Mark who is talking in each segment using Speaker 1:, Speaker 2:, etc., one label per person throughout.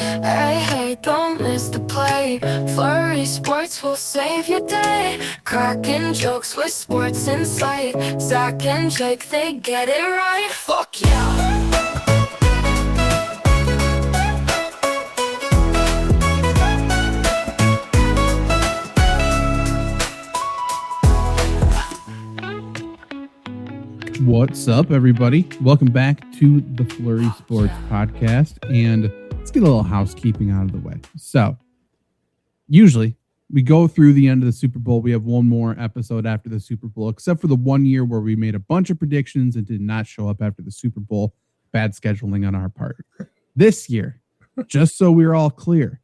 Speaker 1: Hey, hey, don't miss the play. Flurry Sports will save your day. Cracking jokes with sports insight. Zach and Jake, they get it right. Fuck yeah.
Speaker 2: What's up, everybody? Welcome back to the Flurry Sports Podcast, and let's get a little housekeeping out of the way. So, usually, we go through the end of the Super Bowl. We have one more episode after the Super Bowl, except for the 1 year where we made a bunch of predictions and did not show up after the Super Bowl. Bad scheduling on our part. This year, just so we're all clear,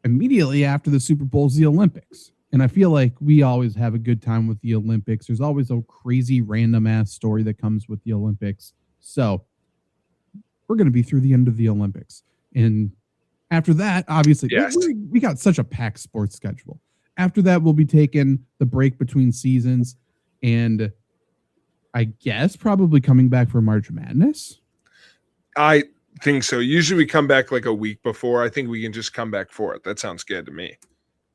Speaker 2: immediately after the Super Bowl is the Olympics. And I feel like we always have a good time with the Olympics. There's always a crazy random ass story that comes with the Olympics. So we're going to be through the end of the Olympics. And after that, obviously,
Speaker 3: yes,
Speaker 2: we got such a packed sports schedule. After that, we'll be taking the break between seasons. And I guess probably coming back for March Madness.
Speaker 3: I think so. Usually we come back like a week before. I think we can just come back for it. That sounds good to me.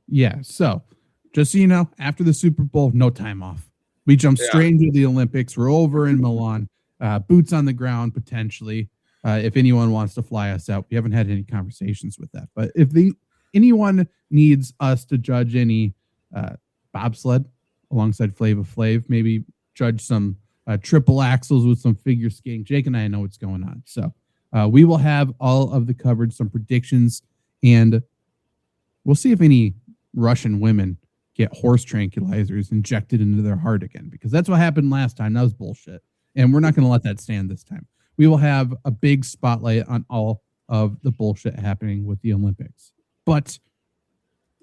Speaker 2: Yeah. So just so you know, after the Super Bowl, no time off. We jump straight into the Olympics. We're over in Milan, boots on the ground, potentially. If anyone wants to fly us out, we haven't had any conversations with that. But if anyone needs us to judge any bobsled alongside Flava Flav, maybe judge some triple axles with some figure skating, Jake and I know what's going on. So we will have all of the coverage, some predictions, and we'll see if any Russian women get horse tranquilizers injected into their heart again, because that's what happened last time. That was bullshit. And we're not going to let that stand this time. We will have a big spotlight on all of the bullshit happening with the Olympics. But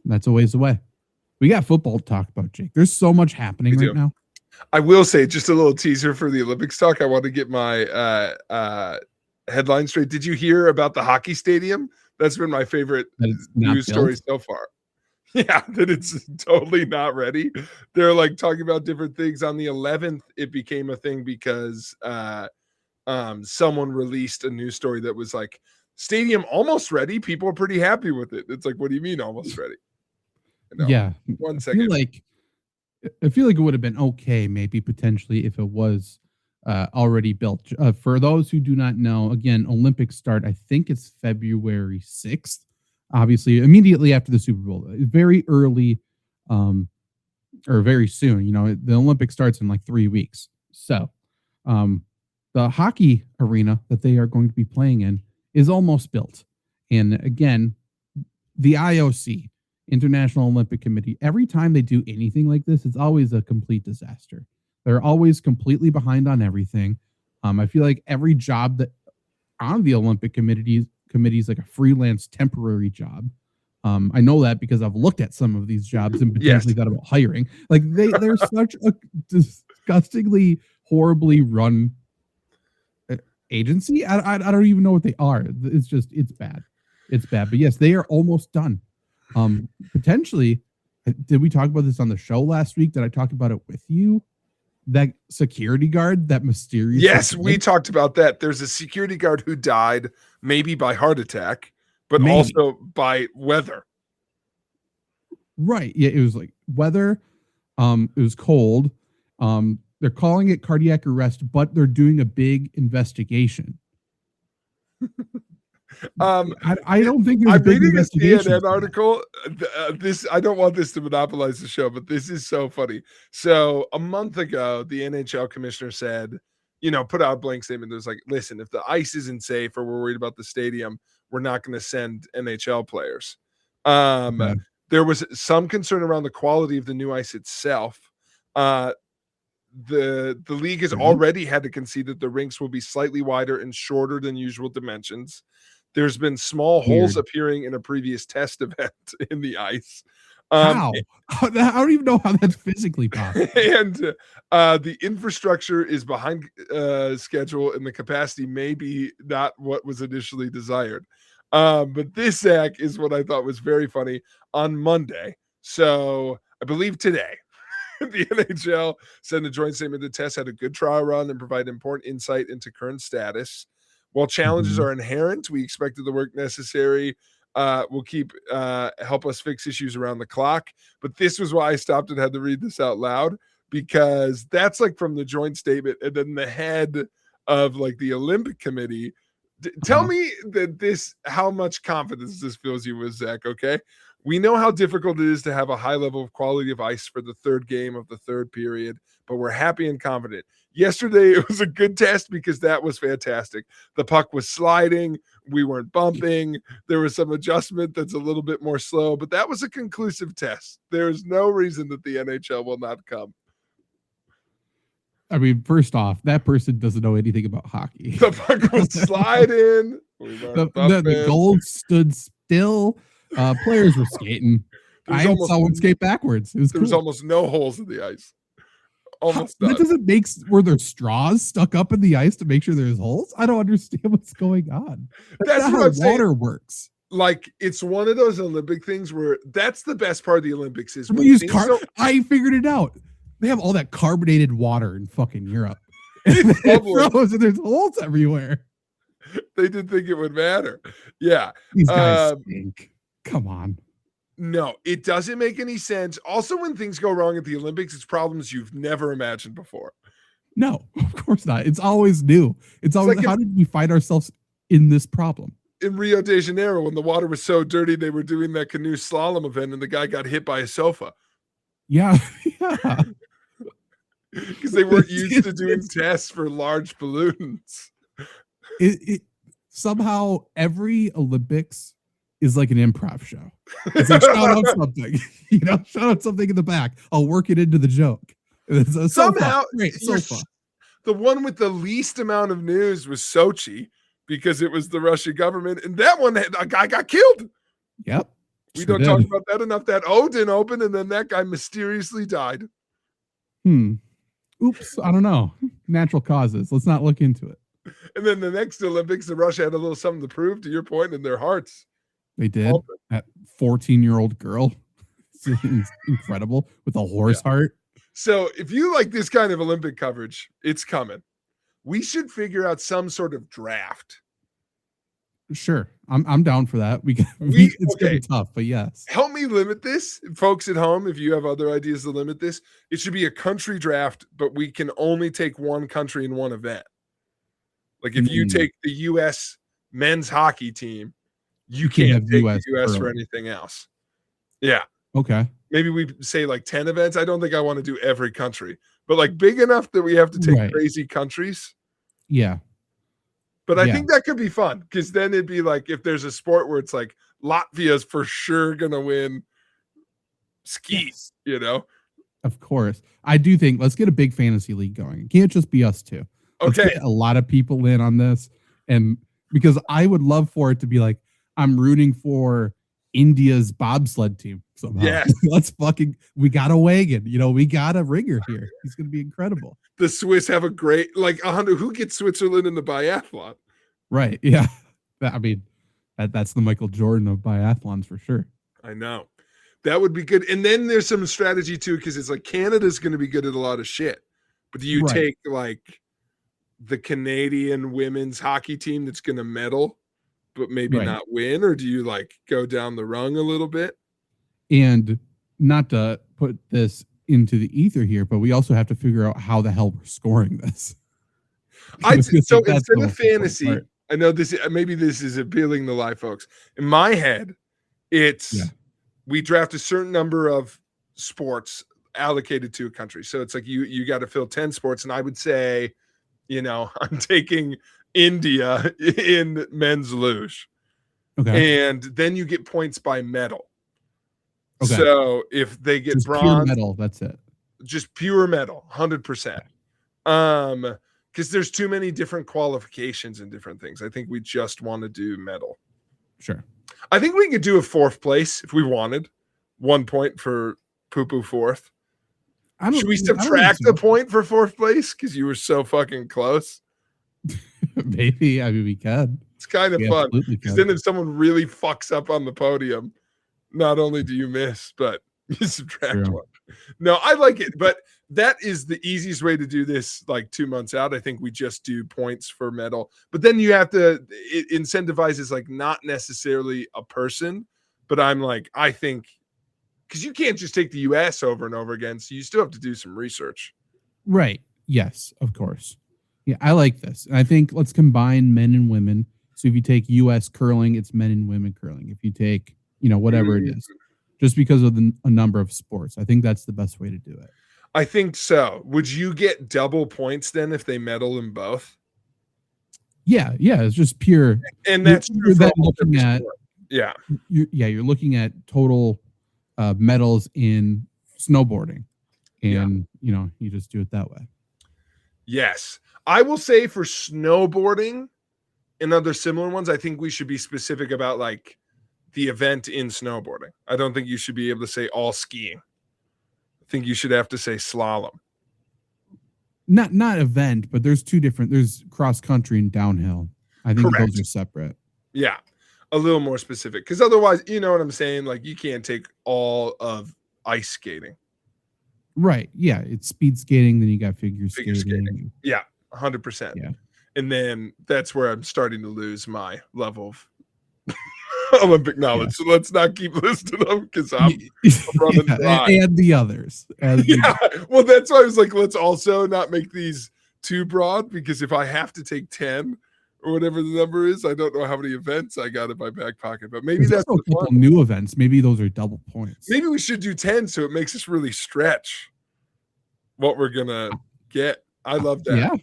Speaker 2: that's a ways away. We got football to talk about, Jake. There's so much happening right now.
Speaker 3: I will say, just a little teaser for the Olympics talk. I want to get my headline straight. Did you hear about the hockey stadium? That's been my favorite news story so far. Yeah, that it's totally not ready. They're like talking about different things. On the 11th, it became a thing because someone released a news story that was like, stadium almost ready. People are pretty happy with it. It's like, what do you mean almost ready?
Speaker 2: Yeah.
Speaker 3: 1 second.
Speaker 2: I feel like it would have been okay, maybe potentially, if it was already built. For those who do not know, again, Olympics start, I think it's February 6th. Obviously, immediately after the Super Bowl, very early, or very soon. You know, the Olympics starts in like 3 weeks. So, the hockey arena that they are going to be playing in is almost built. And again, the IOC, International Olympic Committee, every time they do anything like this, it's always a complete disaster. They're always completely behind on everything. I feel like every job that on the Olympic committee is like a freelance temporary job. I know that because I've looked at some of these jobs and potentially thought about hiring. Like they're such a disgustingly, horribly run agency. I don't even know what they are. It's bad. It's bad. But yes, they are almost done. Potentially, did we talk about this on the show last week? Did I talk about it with you? That security guard, that mysterious.
Speaker 3: Yes, we talked about that. There's a security guard who died, maybe by heart attack, but also by weather.
Speaker 2: Right. Yeah, it was like weather. It was cold. They're calling it cardiac arrest, but they're doing a big investigation. I don't think there's a big investigation.
Speaker 3: I'm reading a CNN article. I don't want this to monopolize the show, but this is so funny. So a month ago, the NHL commissioner said, put out a blank statement. There's like, listen, if the ice isn't safe or we're worried about the stadium, we're not going to send NHL players. There was some concern around the quality of the new ice itself. The league has already had to concede that the rinks will be slightly wider and shorter than usual dimensions. There's been small holes appearing in a previous test event in the ice.
Speaker 2: How? I don't even know how that's physically possible.
Speaker 3: And the infrastructure is behind schedule, and the capacity may be not what was initially desired. But this, Zach, is what I thought was very funny. On Monday, so I believe today, the NHL sent a joint statement. The test had a good trial run and provided important insight into current status. While challenges are inherent, we expected the work necessary will keep help us fix issues around the clock. But this was why I stopped and had to read this out loud, because that's like from the joint statement, and then the head of like the Olympic Committee. Tell me that how much confidence this fills you with, Zach. Okay. We know how difficult it is to have a high level of quality of ice for the third game of the third period, but we're happy and confident. Yesterday, it was a good test because that was fantastic. The puck was sliding. We weren't bumping. There was some adjustment that's a little bit more slow, but that was a conclusive test. There's no reason that the NHL will not come.
Speaker 2: I mean, first off, that person doesn't know anything about hockey.
Speaker 3: The puck was sliding.
Speaker 2: The goal stood still. Players were skating. I saw one skate backwards. There
Speaker 3: was almost no holes in the ice. Almost
Speaker 2: that doesn't make were there straws stuck up in the ice to make sure there's holes? I don't understand what's going on. That's not how water works.
Speaker 3: Like, it's one of those Olympic things where that's the best part of the Olympics is
Speaker 2: we use I figured it out. They have all that carbonated water in fucking Europe. It froze and there's holes everywhere.
Speaker 3: They didn't think it would matter. Yeah.
Speaker 2: These guys stink. Come on.
Speaker 3: No, it doesn't make any sense. Also, when things go wrong at the Olympics, it's problems you've never imagined before.
Speaker 2: No, of course not. It's always new. It's always like how did we find ourselves in this problem?
Speaker 3: In Rio de Janeiro, when the water was so dirty, they were doing that canoe slalom event and the guy got hit by a sofa.
Speaker 2: Yeah. Yeah.
Speaker 3: Because they weren't used to doing tests for large pollutants.
Speaker 2: Somehow every Olympics is like an improv show. It's like shout out something, shout out something in the back. I'll work it into the joke.
Speaker 3: Somehow, the one with the least amount of news was Sochi because it was the Russian government, and that one a guy got killed.
Speaker 2: Yep,
Speaker 3: we don't talk about that enough. That Odin opened, and then that guy mysteriously died.
Speaker 2: Oops, I don't know. Natural causes. Let's not look into it.
Speaker 3: And then the next Olympics, the Russia had a little something to prove, to your point, in their hearts.
Speaker 2: They did. That 14-year-old girl. It's incredible with a horse heart.
Speaker 3: So if you like this kind of Olympic coverage, it's coming. We should figure out some sort of draft.
Speaker 2: Sure. I'm down for that. It's gonna be tough, but yes.
Speaker 3: Help me limit this. Folks at home, if you have other ideas to limit this, it should be a country draft, but we can only take one country in one event. Like if you take the U.S. men's hockey team, you can't take the U.S. for anything else. Yeah.
Speaker 2: Okay.
Speaker 3: Maybe we say like 10 events. I don't think I want to do every country, but like big enough that we have to take crazy countries.
Speaker 2: Yeah.
Speaker 3: But I think that could be fun because then it'd be like if there's a sport where it's like Latvia's for sure going to win ski,
Speaker 2: Of course. I do think let's get a big fantasy league going. It can't just be us two. Let's get a lot of people in on this. And because I would love for it to be like, I'm rooting for India's bobsled team somehow.
Speaker 3: Yeah.
Speaker 2: We got a wagon, we got a ringer here. He's going to be incredible.
Speaker 3: The Swiss have a great, who gets Switzerland in the biathlon?
Speaker 2: Right. Yeah. I mean, that's the Michael Jordan of biathlons for sure.
Speaker 3: I know. That would be good. And then there's some strategy too, because it's like Canada's going to be good at a lot of shit. But do you take like the Canadian women's hockey team that's going to medal, but maybe not win? Or do you like go down the rung a little bit?
Speaker 2: And not to put this into the ether here, but we also have to figure out how the hell we're scoring this.
Speaker 3: So instead of fantasy, I know this is appealing to live folks. In my head, it's we draft a certain number of sports allocated to a country. So it's like you got to fill 10 sports. And I would say, I'm taking India in men's luge. Okay. And then you get points by medal. Okay. So if they get just bronze,
Speaker 2: pure medal, that's it.
Speaker 3: Just pure medal, 100%. Because there's too many different qualifications and different things. I think we just want to do medal.
Speaker 2: Sure.
Speaker 3: I think we could do a fourth place if we wanted. 1 point for poo-poo fourth. Should we subtract the point for fourth place because you were so fucking close?
Speaker 2: Maybe. I mean, we can.
Speaker 3: It's kind of fun because then if someone really fucks up on the podium, not only do you miss, but You subtract
Speaker 2: True.
Speaker 3: one. No, I like it, but that is the easiest way to do this. Like 2 months out, I think we just do points for medal, but then you have to it incentivizes like not necessarily a person, but I'm like I think because you can't just take the U.S. over and over again, so you still have to do some research.
Speaker 2: Right. Yes, of course. Yeah, I like this. And I think let's combine men and women. So if you take U.S. curling, it's men and women curling. If you take, whatever it is, just because of a number of sports, I think that's the best way to do it.
Speaker 3: I think so. Would you get double points then if they medal in both?
Speaker 2: Yeah, it's just pure.
Speaker 3: And that's true for
Speaker 2: looking at.
Speaker 3: Sport. Yeah.
Speaker 2: You're looking at total medals in snowboarding, and you just do it that way.
Speaker 3: Yes, I will say for snowboarding and other similar ones, I think we should be specific about like the event in snowboarding. I don't think you should be able to say all skiing. I think you should have to say slalom.
Speaker 2: Not event, but there's there's cross country and downhill. I think those are separate.
Speaker 3: Yeah. A little more specific. Because otherwise, you know what I'm saying? Like you can't take all of ice skating.
Speaker 2: Right. Yeah. It's speed skating. Then you got figure skating.
Speaker 3: Yeah. 100%.
Speaker 2: Yeah.
Speaker 3: And then that's where I'm starting to lose my level of Olympic knowledge. So let's not keep listing them because I'm running dry.
Speaker 2: And the others.
Speaker 3: Well, that's why I was like, let's also not make these too broad because if I have to take 10 or whatever the number is, I don't know how many events I got in my back pocket. But maybe that's
Speaker 2: a couple new events. Maybe those are double points.
Speaker 3: Maybe we should do 10 so it makes us really stretch what we're gonna get. I love that.
Speaker 2: Yeah.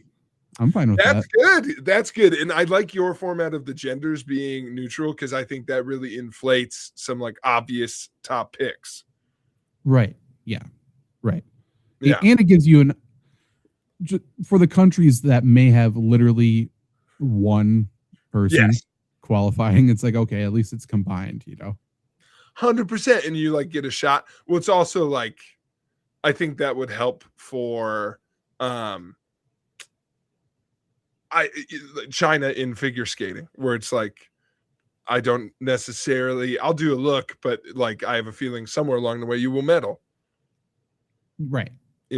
Speaker 2: I'm fine with that.
Speaker 3: That's good. That's good. And I like your format of the genders being neutral because I think that really inflates some like obvious top picks.
Speaker 2: Right. Yeah. Right.
Speaker 3: Yeah.
Speaker 2: And it gives you for the countries that may have literally one person qualifying, it's like, okay, at least it's combined,
Speaker 3: 100%. And you like get a shot. Well, it's also like, I think that would help for, China in figure skating, where it's like I don't necessarily I'll do a look, but like I have a feeling somewhere along the way you will medal.
Speaker 2: Right.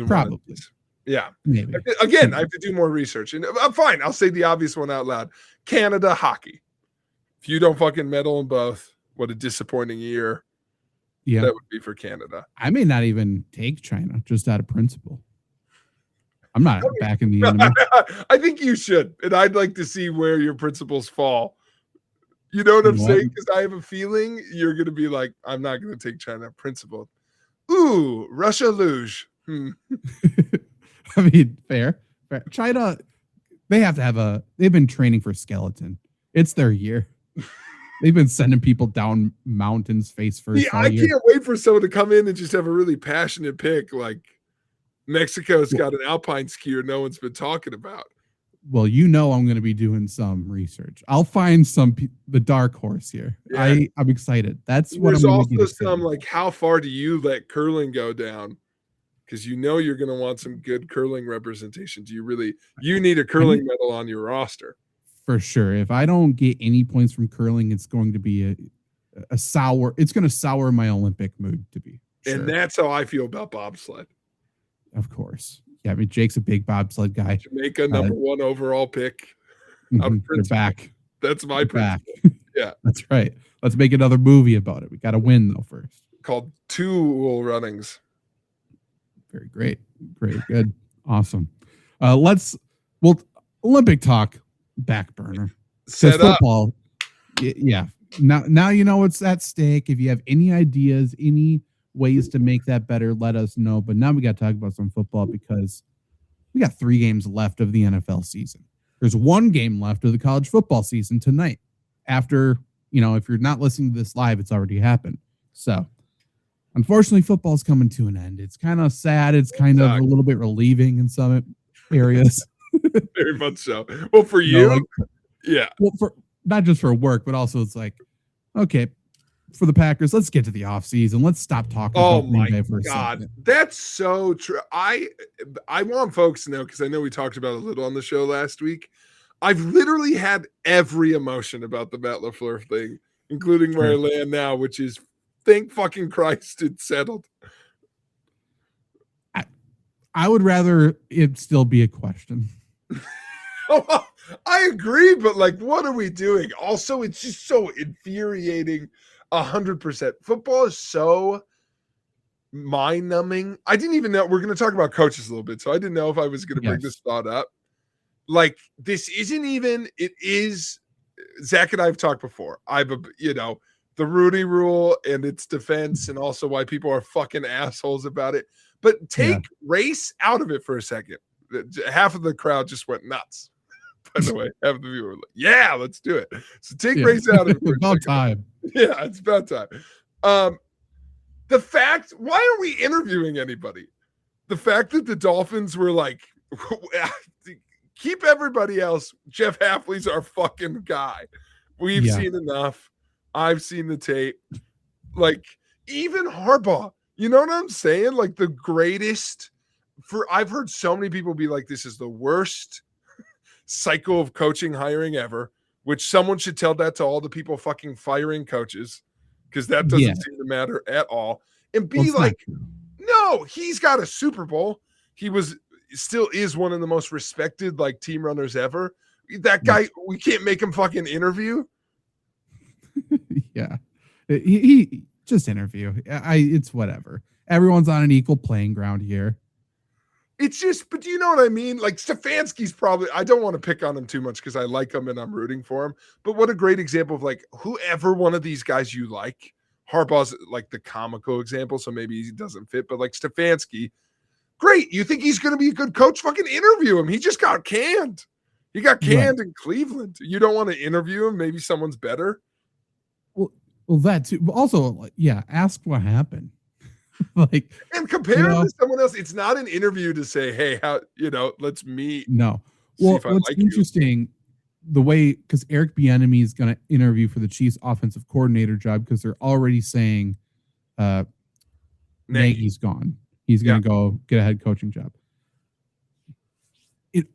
Speaker 3: Probably. Yeah.
Speaker 2: Maybe.
Speaker 3: Again, I have to do more research. And I'm fine. I'll say the obvious one out loud. Canada hockey. If you don't fucking medal in both, what a disappointing year.
Speaker 2: Yeah.
Speaker 3: That would be for Canada.
Speaker 2: I may not even take China just out of principle. I'm not backing the enemy.
Speaker 3: I think you should. And I'd like to see where your principles fall. You know what I'm saying? Because I have a feeling you're going to be like, I'm not going to take China principle. Ooh, Russia luge.
Speaker 2: I mean, fair. China, they have to have they've been training for skeleton. It's their year. They've been sending people down mountains face first.
Speaker 3: Yeah, I can't wait for someone to come in and just have a really passionate pick. Like Mexico's got an alpine skier no one's been talking about.
Speaker 2: Well, I'm going to be doing some research. I'll find the dark horse here. Yeah. I'm excited. That's what
Speaker 3: There's
Speaker 2: I'm
Speaker 3: also some like, how far do you let curling go down? Because you're going to want some good curling representation. You need a curling medal on your roster.
Speaker 2: For sure. If I don't get any points from curling, it's going to be it's going to sour my Olympic mood to be sure.
Speaker 3: And that's how I feel about bobsled.
Speaker 2: Of course. Yeah, I mean, Jake's a big bobsled guy.
Speaker 3: Jamaica, number 1 overall pick.
Speaker 2: They're back.
Speaker 3: That's my principle. Yeah.
Speaker 2: That's right. Let's make another movie about it. We got to win, though, first.
Speaker 3: Called Two Runnings.
Speaker 2: Very great. Great. Good. Awesome. Olympic talk, back burner.
Speaker 3: Set up.
Speaker 2: Football. Yeah. Now you know what's at stake. If you have any ideas, any ways to make that better, let us know. But now we got to talk about some football because we got 3 games left of the NFL season. There's 1 game left of the college football season tonight. After, if you're not listening to this live, it's already happened. So unfortunately, football's coming to an end. It's kind of sad. It's kind of a little bit relieving in some areas.
Speaker 3: Very much so. Well, for you, yeah.
Speaker 2: Well, for not just for work, but also it's like, okay, for the Packers, let's get to the offseason. Let's stop talking about Green Bay for a second.
Speaker 3: That's so true. I want folks to know, because I know we talked about it a little on the show last week. I've literally had every emotion about the Matt LaFleur thing, including where I land now, which is Thank fucking Christ it's settled.
Speaker 2: I would rather it still be a question.
Speaker 3: Oh, I agree, but like, what are we doing? Also, it's just so infuriating. 100%. Football is so mind-numbing. I didn't even know we're going to talk about coaches a little bit, so I didn't know if I was going to bring this thought up. Like, this isn't even. It is. Zach and I have talked before. The Rooney Rule and its defense, and also why people are fucking assholes about it. But take race out of it for a second. Half of the crowd just went nuts. By the way, half of the people were like, "Yeah, let's do it." So take race out of it. For
Speaker 2: about time.
Speaker 3: Yeah, it's about time. The fact, why are we interviewing anybody? The fact that the Dolphins were like, keep everybody else. Jeff Hafley's our fucking guy. We've seen enough. I've seen the tape. Like, even Harbaugh, you know what I'm saying? Like, the greatest I've heard so many people be like, this is the worst cycle of coaching hiring ever, which someone should tell that to all the people fucking firing coaches, because that doesn't seem to matter at all. And be like, no, he's got a Super Bowl. He still is one of the most respected like team runners ever. That guy, we can't make him fucking interview.
Speaker 2: Yeah, he just interview. It's whatever. Everyone's on an equal playing ground here.
Speaker 3: It's just, but do you know what I mean? Like, Stefanski's probably, I don't want to pick on him too much because I like him and I'm rooting for him. But what a great example of like, whoever one of these guys you like. Harbaugh's like the comical example, so maybe he doesn't fit. But like Stefanski, great. You think he's going to be a good coach? Fucking interview him. He just got canned. He got canned in Cleveland. You don't want to interview him? Maybe someone's better.
Speaker 2: Well, that too. But also, ask what happened. Like,
Speaker 3: and compare him to someone else. It's not an interview to say, hey, let's meet.
Speaker 2: No. Well, what's interesting, the way, because Eric Bieniemy is going to interview for the Chiefs offensive coordinator job, because they're already saying Nagy's gone. He's going to go get a head coaching job.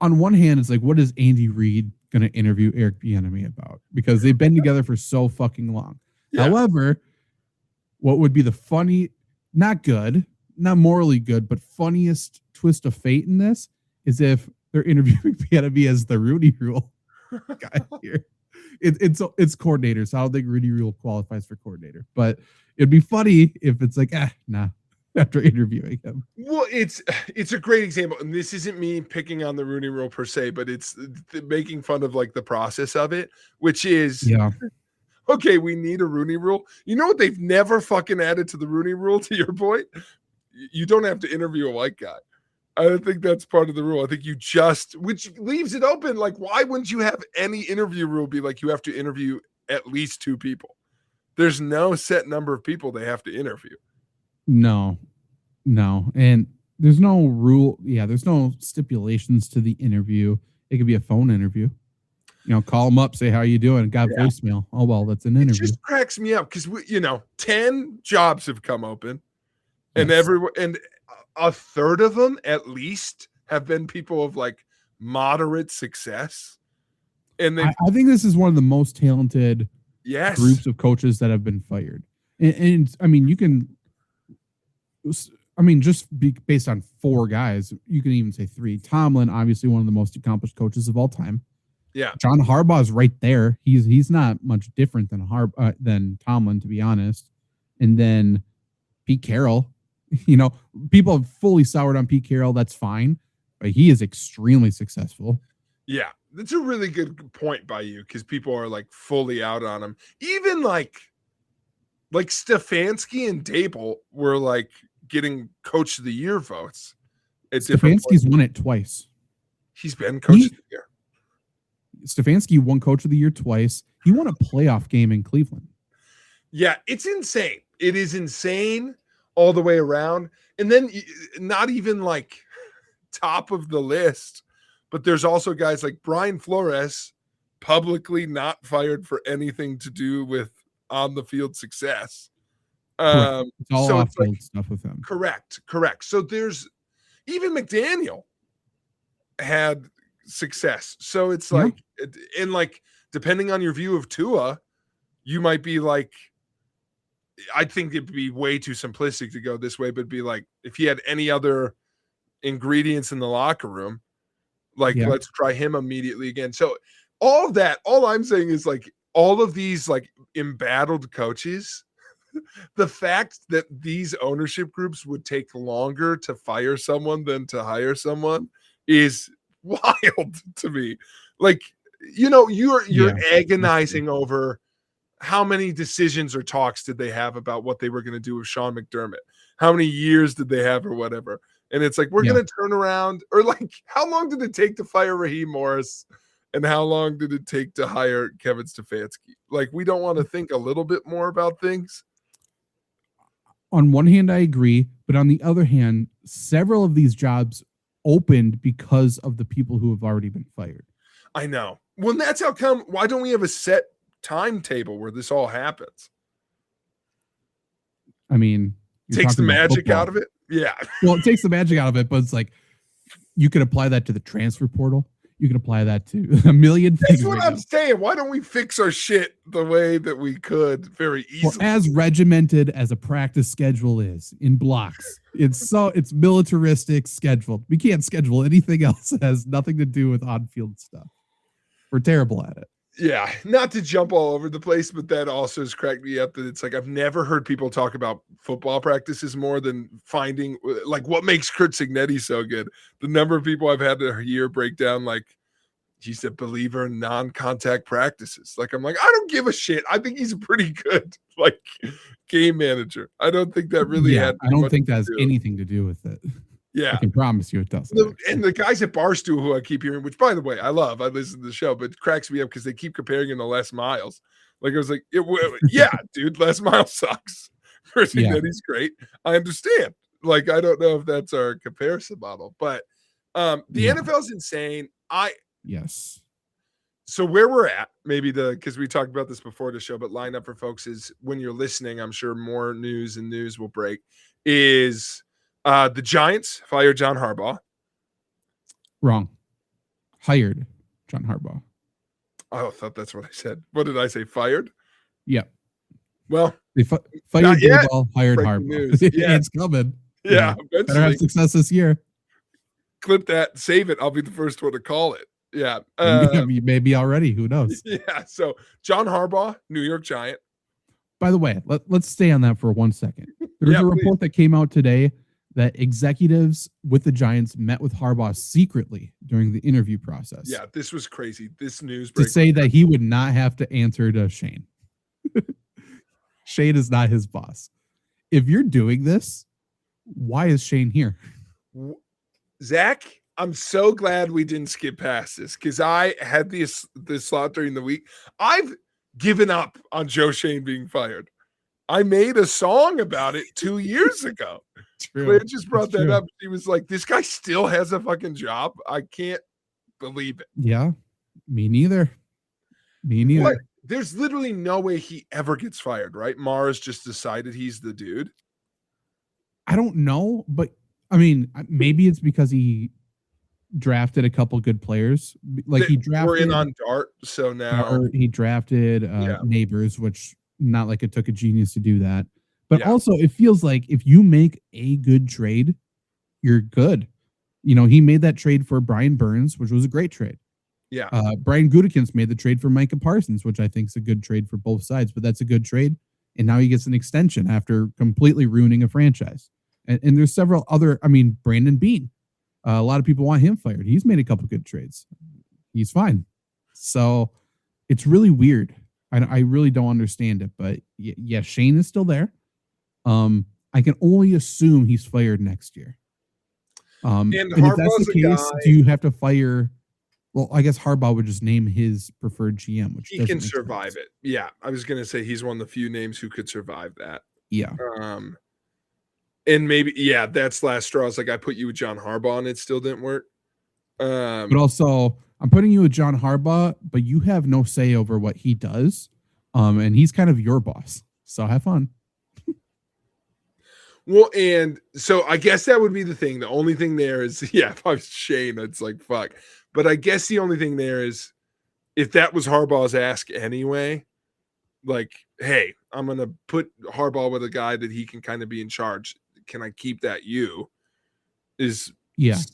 Speaker 2: On one hand, it's like, what is Andy Reid going to interview Eric Bieniemy about? Because they've been together for so fucking long. Yeah. However, what would be the funny, not good, not morally good, but funniest twist of fate in this is if they're interviewing Bieniemy as the Rooney Rule guy here. It's coordinator, so I don't think Rooney Rule qualifies for coordinator. But it'd be funny if it's like, nah, after interviewing him.
Speaker 3: Well, it's a great example, and this isn't me picking on the Rooney Rule per se, but it's making fun of like the process of it, which is okay, we need a Rooney Rule. You know what they've never fucking added to the Rooney Rule, to your point? You don't have to interview a white guy. I don't think that's part of the rule. I think you which leaves it open. Like, why wouldn't you have any interview rule be like you have to interview at least 2 people? There's no set number of people they have to interview.
Speaker 2: No. And there's no rule. Yeah, there's no stipulations to the interview. It could be a phone interview. Call them up, say, how you doing? Got voicemail. Oh, well, that's an interview.
Speaker 3: It just cracks me up because, 10 jobs have come open and and a third of them at least have been people of like moderate success. And
Speaker 2: I think this is one of the most talented groups of coaches that have been fired. And I mean, just based on 4 guys, you can even say 3. Tomlin, obviously one of the most accomplished coaches of all time.
Speaker 3: Yeah.
Speaker 2: John Harbaugh is right there. He's not much different than Tomlin, to be honest. And then Pete Carroll, people have fully soured on Pete Carroll. That's fine, but he is extremely successful.
Speaker 3: Yeah. That's a really good point by you, because people are like fully out on him. Even like Stefanski and Dable were like getting coach of the year votes.
Speaker 2: Stefanski's won it twice.
Speaker 3: He's been coach of the year.
Speaker 2: Stefanski won coach of the year twice. He won a playoff game in Cleveland.
Speaker 3: Yeah, it's insane. It is insane all the way around. And then not even like top of the list, but there's also guys like Brian Flores, publicly not fired for anything to do with on the field success.
Speaker 2: It's all off field stuff with him.
Speaker 3: Correct. So there's even McDaniel had success. So it's like, and like, depending on your view of Tua, you might be like, I think it'd be way too simplistic to go this way, but be like, if he had any other ingredients in the locker room, like let's try him immediately again. So all of that, all I'm saying is like all of these like embattled coaches, the fact that these ownership groups would take longer to fire someone than to hire someone is wild to me. Like, you're agonizing over how many decisions or talks did they have about what they were going to do with Sean McDermott? How many years did they have or whatever? And it's like, we're going to turn around, or like, how long did it take to fire Raheem Morris? And how long did it take to hire Kevin Stefanski? Like, we don't want to think a little bit more about things.
Speaker 2: On one hand, I agree. But on the other hand, several of these jobs opened because of the people who have already been fired.
Speaker 3: I know. Well, that's how come. Why don't we have a set timetable where this all happens?
Speaker 2: I mean,
Speaker 3: takes the magic out of it. Yeah.
Speaker 2: Well, it takes the magic out of it, but it's like you could apply that to the transfer portal. You can apply that to a million things.
Speaker 3: That's what I'm saying. Why don't we fix our shit the way that we could very easily?
Speaker 2: Well, as regimented as a practice schedule is in blocks, it's militaristic scheduled. We can't schedule anything else that has nothing to do with on-field stuff. We're terrible at it.
Speaker 3: Yeah, not to jump all over the place, but that also has cracked me up that it's like I've never heard people talk about football practices more than finding like what makes Curt Cignetti so good. The number of people I've had a year break down like he's a believer in non-contact practices. Like I'm like, I don't give a shit. I think he's a pretty good like game manager. I don't think that really had.
Speaker 2: I don't think that has anything to do with it.
Speaker 3: Yeah,
Speaker 2: I can promise you it doesn't.
Speaker 3: And the guys at Barstool who I keep hearing, which by the way, I listen to the show, but it cracks me up because they keep comparing him to Les Miles. Like I was like, yeah, dude, Les Miles sucks. First that he's great. I understand. Like I don't know if that's our comparison model, but the NFL is insane.
Speaker 2: Yes.
Speaker 3: So where we're at, maybe because we talked about this before the show, but line up for folks is when you're listening, I'm sure more news will break, is the Giants fired John Harbaugh.
Speaker 2: Wrong. Hired John Harbaugh.
Speaker 3: Oh, I thought that's what I said. What did I say? Fired?
Speaker 2: Yeah.
Speaker 3: Well,
Speaker 2: they fired Daboll, hired Harbaugh.
Speaker 3: Yeah.
Speaker 2: It's coming.
Speaker 3: Yeah.
Speaker 2: Better have success this year.
Speaker 3: Clip that, save it. I'll be the first one to call it. Yeah.
Speaker 2: Maybe already. Who knows?
Speaker 3: Yeah. So John Harbaugh, New York Giant.
Speaker 2: By the way, let's stay on that for 1 second. There's a report that came out today that executives with the Giants met with Harbaugh secretly during the interview process.
Speaker 3: Yeah, this was crazy. This news
Speaker 2: to say that he would not have to answer to Shane. Shane is not his boss. If you're doing this, why is Shane here?
Speaker 3: Zach, I'm so glad we didn't skip past this because I had this slot during the week. I've given up on Joe Shane being fired. I made a song about it 2 years ago. Claire just brought that up. She was like, this guy still has a fucking job. I can't believe it.
Speaker 2: Yeah, me neither. What?
Speaker 3: There's literally no way he ever gets fired, right? Mars just decided he's the dude.
Speaker 2: I don't know, but I mean, maybe it's because he drafted a couple good players. Like he drafted.
Speaker 3: We're in on Dart, so now
Speaker 2: he drafted Neighbors, which not like it took a genius to do that. But also, it feels like if you make a good trade, you're good. You know, he made that trade for Brian Burns, which was a great trade.
Speaker 3: Yeah.
Speaker 2: Brian Gutekunst made the trade for Micah Parsons, which I think is a good trade for both sides. But that's a good trade. And now he gets an extension after completely ruining a franchise. And there's several other, I mean, Brandon Beane. A lot of people want him fired. He's made a couple good trades. He's fine. So it's really weird. I really don't understand it. But yeah, Shane is still there. I can only assume he's fired next year. And if that's the case, do you have to fire? Well, I guess Harbaugh would just name his preferred GM, which
Speaker 3: he can survive it. Yeah, I was going to say he's one of the few names who could survive that.
Speaker 2: Yeah.
Speaker 3: And maybe that's last straw. It's like I put you with John Harbaugh and it still didn't work.
Speaker 2: But also, I'm putting you with John Harbaugh, but you have no say over what he does. And he's kind of your boss. So have fun.
Speaker 3: Well, and so I guess that would be the thing. The only thing there is, if I was Shane, it's like, fuck. But I guess the only thing there is if that was Harbaugh's ask anyway, like, hey, put Harbaugh with a guy that he can kind of be in charge. Can I keep that is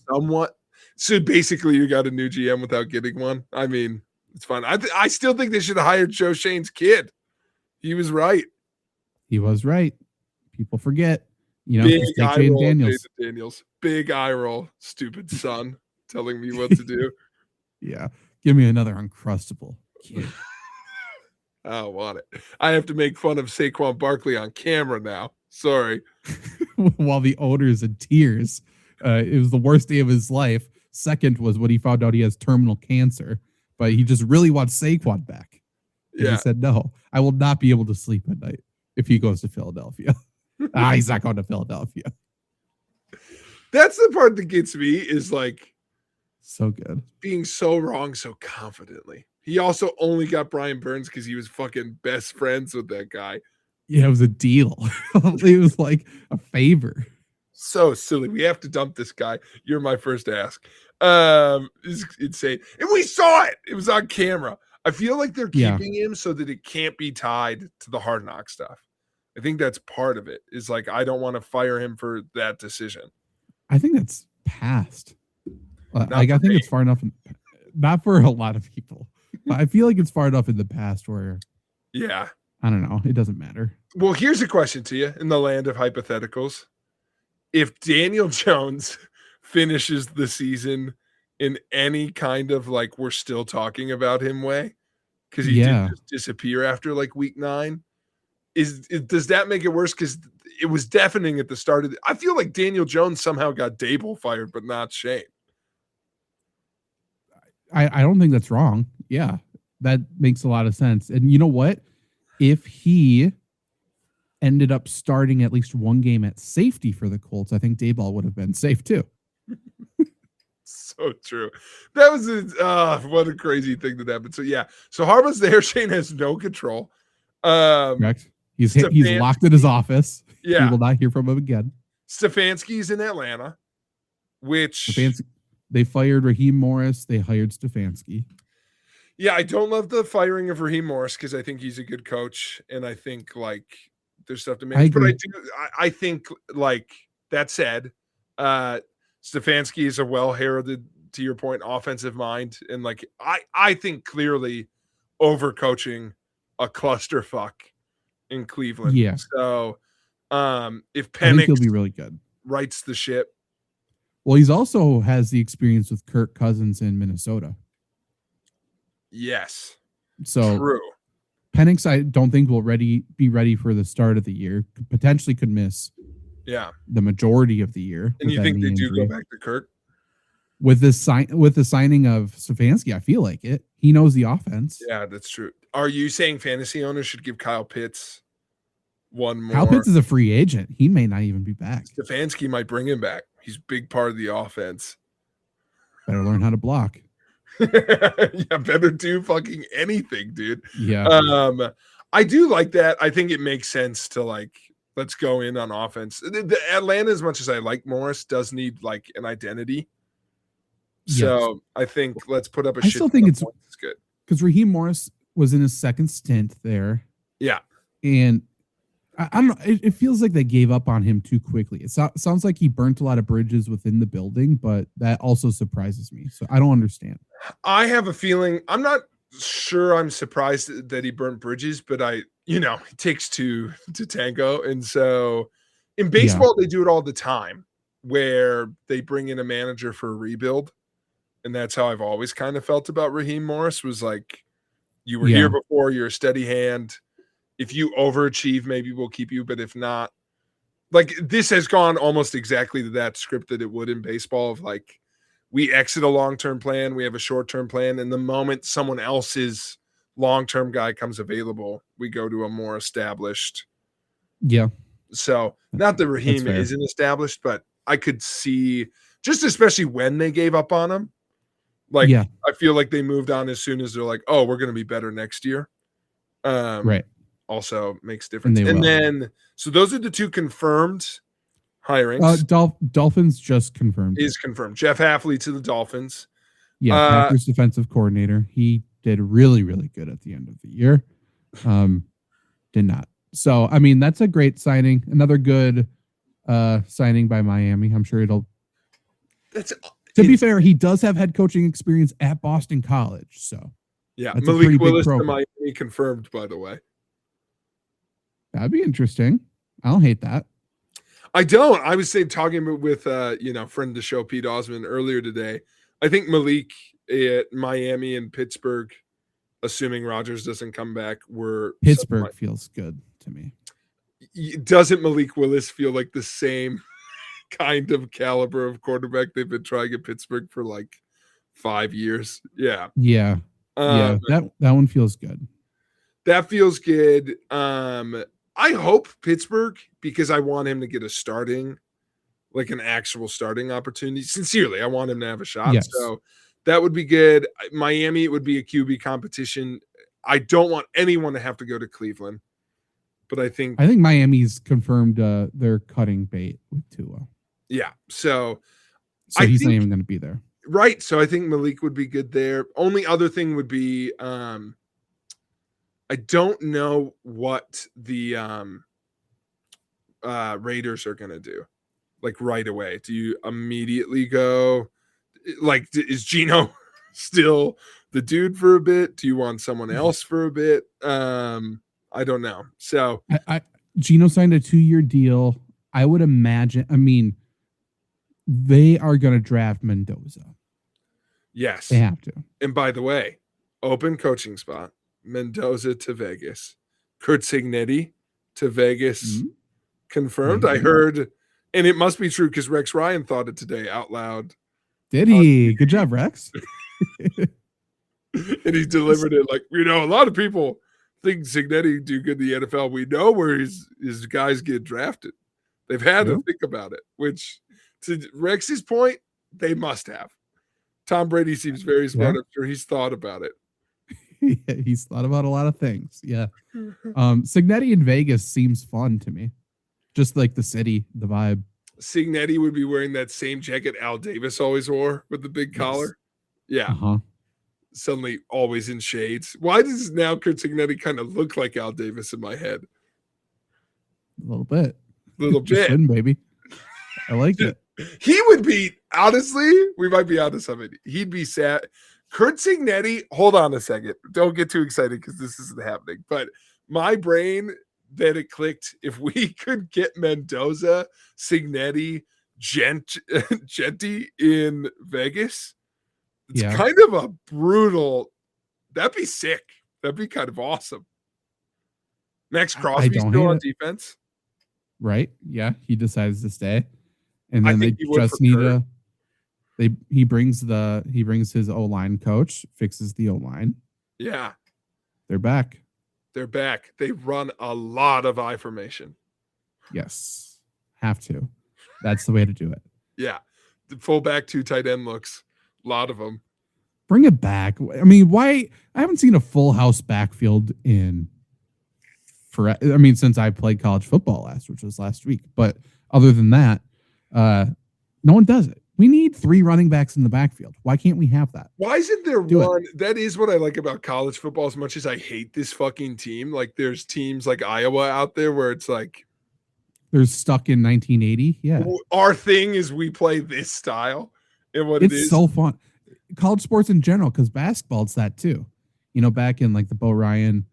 Speaker 3: somewhat. So basically you got a new GM without getting one. I mean, it's fine. I still think they should have hired Joe Shane's kid. He was right.
Speaker 2: He was right. People forget.
Speaker 3: Big eye roll, Daniels. Big eye roll, stupid son, telling me what to do.
Speaker 2: Yeah. Give me another Uncrustable kid.
Speaker 3: I don't want it. I have to make fun of Saquon Barkley on camera now. Sorry.
Speaker 2: While the owner's in tears. It was the worst day of his life. Second was when he found out he has terminal cancer, but he just really wants Saquon back. And he said, no, I will not be able to sleep at night if he goes to Philadelphia. He's not going to Philadelphia.
Speaker 3: That's the part that gets me is like
Speaker 2: so good.
Speaker 3: Being so wrong so confidently. He also only got Brian Burns because he was fucking best friends with that guy.
Speaker 2: Yeah, it was a deal. It was like a favor.
Speaker 3: So silly. We have to dump this guy. You're my first ask. It's insane. And we saw it. It was on camera. I feel like they're keeping him so that it can't be tied to the Hard Knock stuff. I think that's part of it. Is like, I don't want to fire him for that decision.
Speaker 2: I think that's past. I think it's far enough. Not for a lot of people. But I feel like it's far enough in the past where.
Speaker 3: Yeah.
Speaker 2: I don't know. It doesn't matter.
Speaker 3: Well, here's a question to you in the land of hypotheticals. If Daniel Jones finishes the season in any kind of like we're still talking about him way, because he did just disappear after like week 9, does that make it worse? Because it was deafening at the start of I feel like Daniel Jones somehow got Dable fired, but not Shane.
Speaker 2: I don't think that's wrong. Yeah, that makes a lot of sense. And you know what? If he ended up starting at least one game at safety for the Colts, I think Daboll would have been safe too.
Speaker 3: So true. That was what a crazy thing that happened. So so Harbaugh's there. Shane has no control.
Speaker 2: Correct. He's locked in his office.
Speaker 3: Yeah,
Speaker 2: we will not hear from him again.
Speaker 3: Stefanski's in Atlanta, which
Speaker 2: they fired Raheem Morris. They hired Stefanski.
Speaker 3: Yeah, I don't love the firing of Raheem Morris because I think he's a good coach, and I think like there's stuff to manage. But I think like that said, Stefanski is a well-heralded, to your point, offensive mind, and like I think clearly overcoaching a clusterfuck in Cleveland.
Speaker 2: Yeah.
Speaker 3: So if
Speaker 2: Penix he'll be really good,
Speaker 3: rights the ship.
Speaker 2: Well, he's also has the experience with Kirk Cousins in Minnesota.
Speaker 3: Yes.
Speaker 2: So
Speaker 3: true.
Speaker 2: Penix, I don't think will be ready for the start of the year. Potentially could miss the majority of the year.
Speaker 3: And you think they do go back to Kirk?
Speaker 2: With the signing of Stefanski, I feel like it. He knows the offense.
Speaker 3: Yeah, that's true. Are you saying fantasy owners should give Kyle Pitts one more?
Speaker 2: Kyle Pitts is a free agent. He may not even be back.
Speaker 3: Stefanski might bring him back. He's a big part of the offense.
Speaker 2: Better learn how to block.
Speaker 3: Yeah, better do fucking anything, dude.
Speaker 2: Yeah.
Speaker 3: I do like that. I think it makes sense to like, let's go in on offense. The Atlanta, as much as I like Morris, does need like an identity. So I think let's put up a shit.
Speaker 2: I still think it's
Speaker 3: good
Speaker 2: because Raheem Morris was in his second stint there.
Speaker 3: Yeah.
Speaker 2: And I don't know. It feels like they gave up on him too quickly. It sounds like he burnt a lot of bridges within the building, but that also surprises me. So I don't understand.
Speaker 3: I have a feeling, I'm not sure I'm surprised that he burnt bridges, but it takes two to tango. And so in baseball, they do it all the time where they bring in a manager for a rebuild. And that's how I've always kind of felt about Raheem Morris was like, you were here before, you're a steady hand. If you overachieve, maybe we'll keep you. But if not, like this has gone almost exactly to that script that it would in baseball of like, we exit a long-term plan, we have a short-term plan. And the moment someone else's long-term guy comes available, we go to a more established.
Speaker 2: Yeah.
Speaker 3: So not that Raheem isn't established, but I could see just especially when they gave up on him. Like, I feel like they moved on as soon as they're like, oh, we're going to be better next year.
Speaker 2: Right.
Speaker 3: Also makes difference. And then, so those are the two confirmed hirings.
Speaker 2: Dolphins just confirmed.
Speaker 3: Is confirmed. Jeff Hafley to the Dolphins.
Speaker 2: Yeah, Packers defensive coordinator. He did really, really good at the end of the year. Did not So, I mean, that's a great signing. Another good signing by Miami. I'm sure it'll. To be fair, he does have head coaching experience at Boston College. So,
Speaker 3: yeah, Malik Willis to Miami confirmed, by the way.
Speaker 2: That'd be interesting. I don't hate that.
Speaker 3: I don't. I was talking with friend of the show, Pete Osmond, earlier today. I think Malik at Miami and Pittsburgh, assuming Rodgers doesn't come back,
Speaker 2: Pittsburgh feels good to me.
Speaker 3: Doesn't Malik Willis feel like the same kind of caliber of quarterback they've been trying at Pittsburgh for like 5 years? Yeah.
Speaker 2: Yeah. That one feels good.
Speaker 3: That feels good. I hope Pittsburgh, because I want him to get an actual starting opportunity. Sincerely, I want him to have a shot.
Speaker 2: Yes.
Speaker 3: So that would be good. Miami, it would be a QB competition. I don't want anyone to have to go to Cleveland, but I think
Speaker 2: Miami's confirmed they're cutting bait with Tua.
Speaker 3: Yeah. So
Speaker 2: he's not even going to be there.
Speaker 3: Right. So I think Malik would be good there. Only other thing would be I don't know what the Raiders are going to do, like right away. Do you immediately go, like, is Geno still the dude for a bit? Do you want someone else for a bit? I don't know. So
Speaker 2: Geno signed a 2-year deal. I would imagine, they are going to draft Mendoza.
Speaker 3: Yes.
Speaker 2: They have to.
Speaker 3: And by the way, open coaching spot. Mendoza to Vegas. Curt Cignetti to Vegas. Mm-hmm. Confirmed. Mm-hmm. I heard, and it must be true because Rex Ryan thought it today out loud.
Speaker 2: Did he? Good job, Rex.
Speaker 3: And he delivered it like, a lot of people think Cignetti do good in the NFL. We know where his guys get drafted. They've had to think about it, which to Rex's point, they must have. Tom Brady seems very smart. I'm sure he's thought about it.
Speaker 2: Yeah, he's thought about a lot of things. Yeah. Cignetti in Vegas seems fun to me. Just like the city, the vibe.
Speaker 3: Cignetti would be wearing that same jacket Al Davis always wore with the big collar. Yeah.
Speaker 2: Uh-huh.
Speaker 3: Suddenly always in shades. Why does now Curt Cignetti kind of look like Al Davis in my head?
Speaker 2: A little bit.
Speaker 3: Just
Speaker 2: in, baby. I like it.
Speaker 3: He would be, honestly, we might be onto something. He'd be sad. Curt Cignetti, hold on a second. Don't get too excited because this isn't happening. But my brain, that it clicked. If we could get Mendoza, Cignetti, Genty in Vegas, it's kind of a brutal. That'd be sick. That'd be kind of awesome. Max Crosby still on defense.
Speaker 2: Right. Yeah. He decides to stay. And then they just need a. He brings his O-line coach, fixes the O-line.
Speaker 3: Yeah.
Speaker 2: They're back.
Speaker 3: They run a lot of I formation.
Speaker 2: Yes. Have to. That's the way to do it.
Speaker 3: Yeah. The fullback 2 tight end looks. A lot of them.
Speaker 2: Bring it back. Why? I haven't seen a full house backfield since I played college football which was last week. But other than that, no one does it. We need 3 running backs in the backfield. Why can't we have that?
Speaker 3: Why isn't there one? That is what I like about college football as much as I hate this fucking team. Like there's teams like Iowa out there where it's like
Speaker 2: they're stuck in 1980. Yeah.
Speaker 3: Our thing is we play this style and what
Speaker 2: it's so fun. College sports in general, because basketball's that too. Back in like the Bo Ryan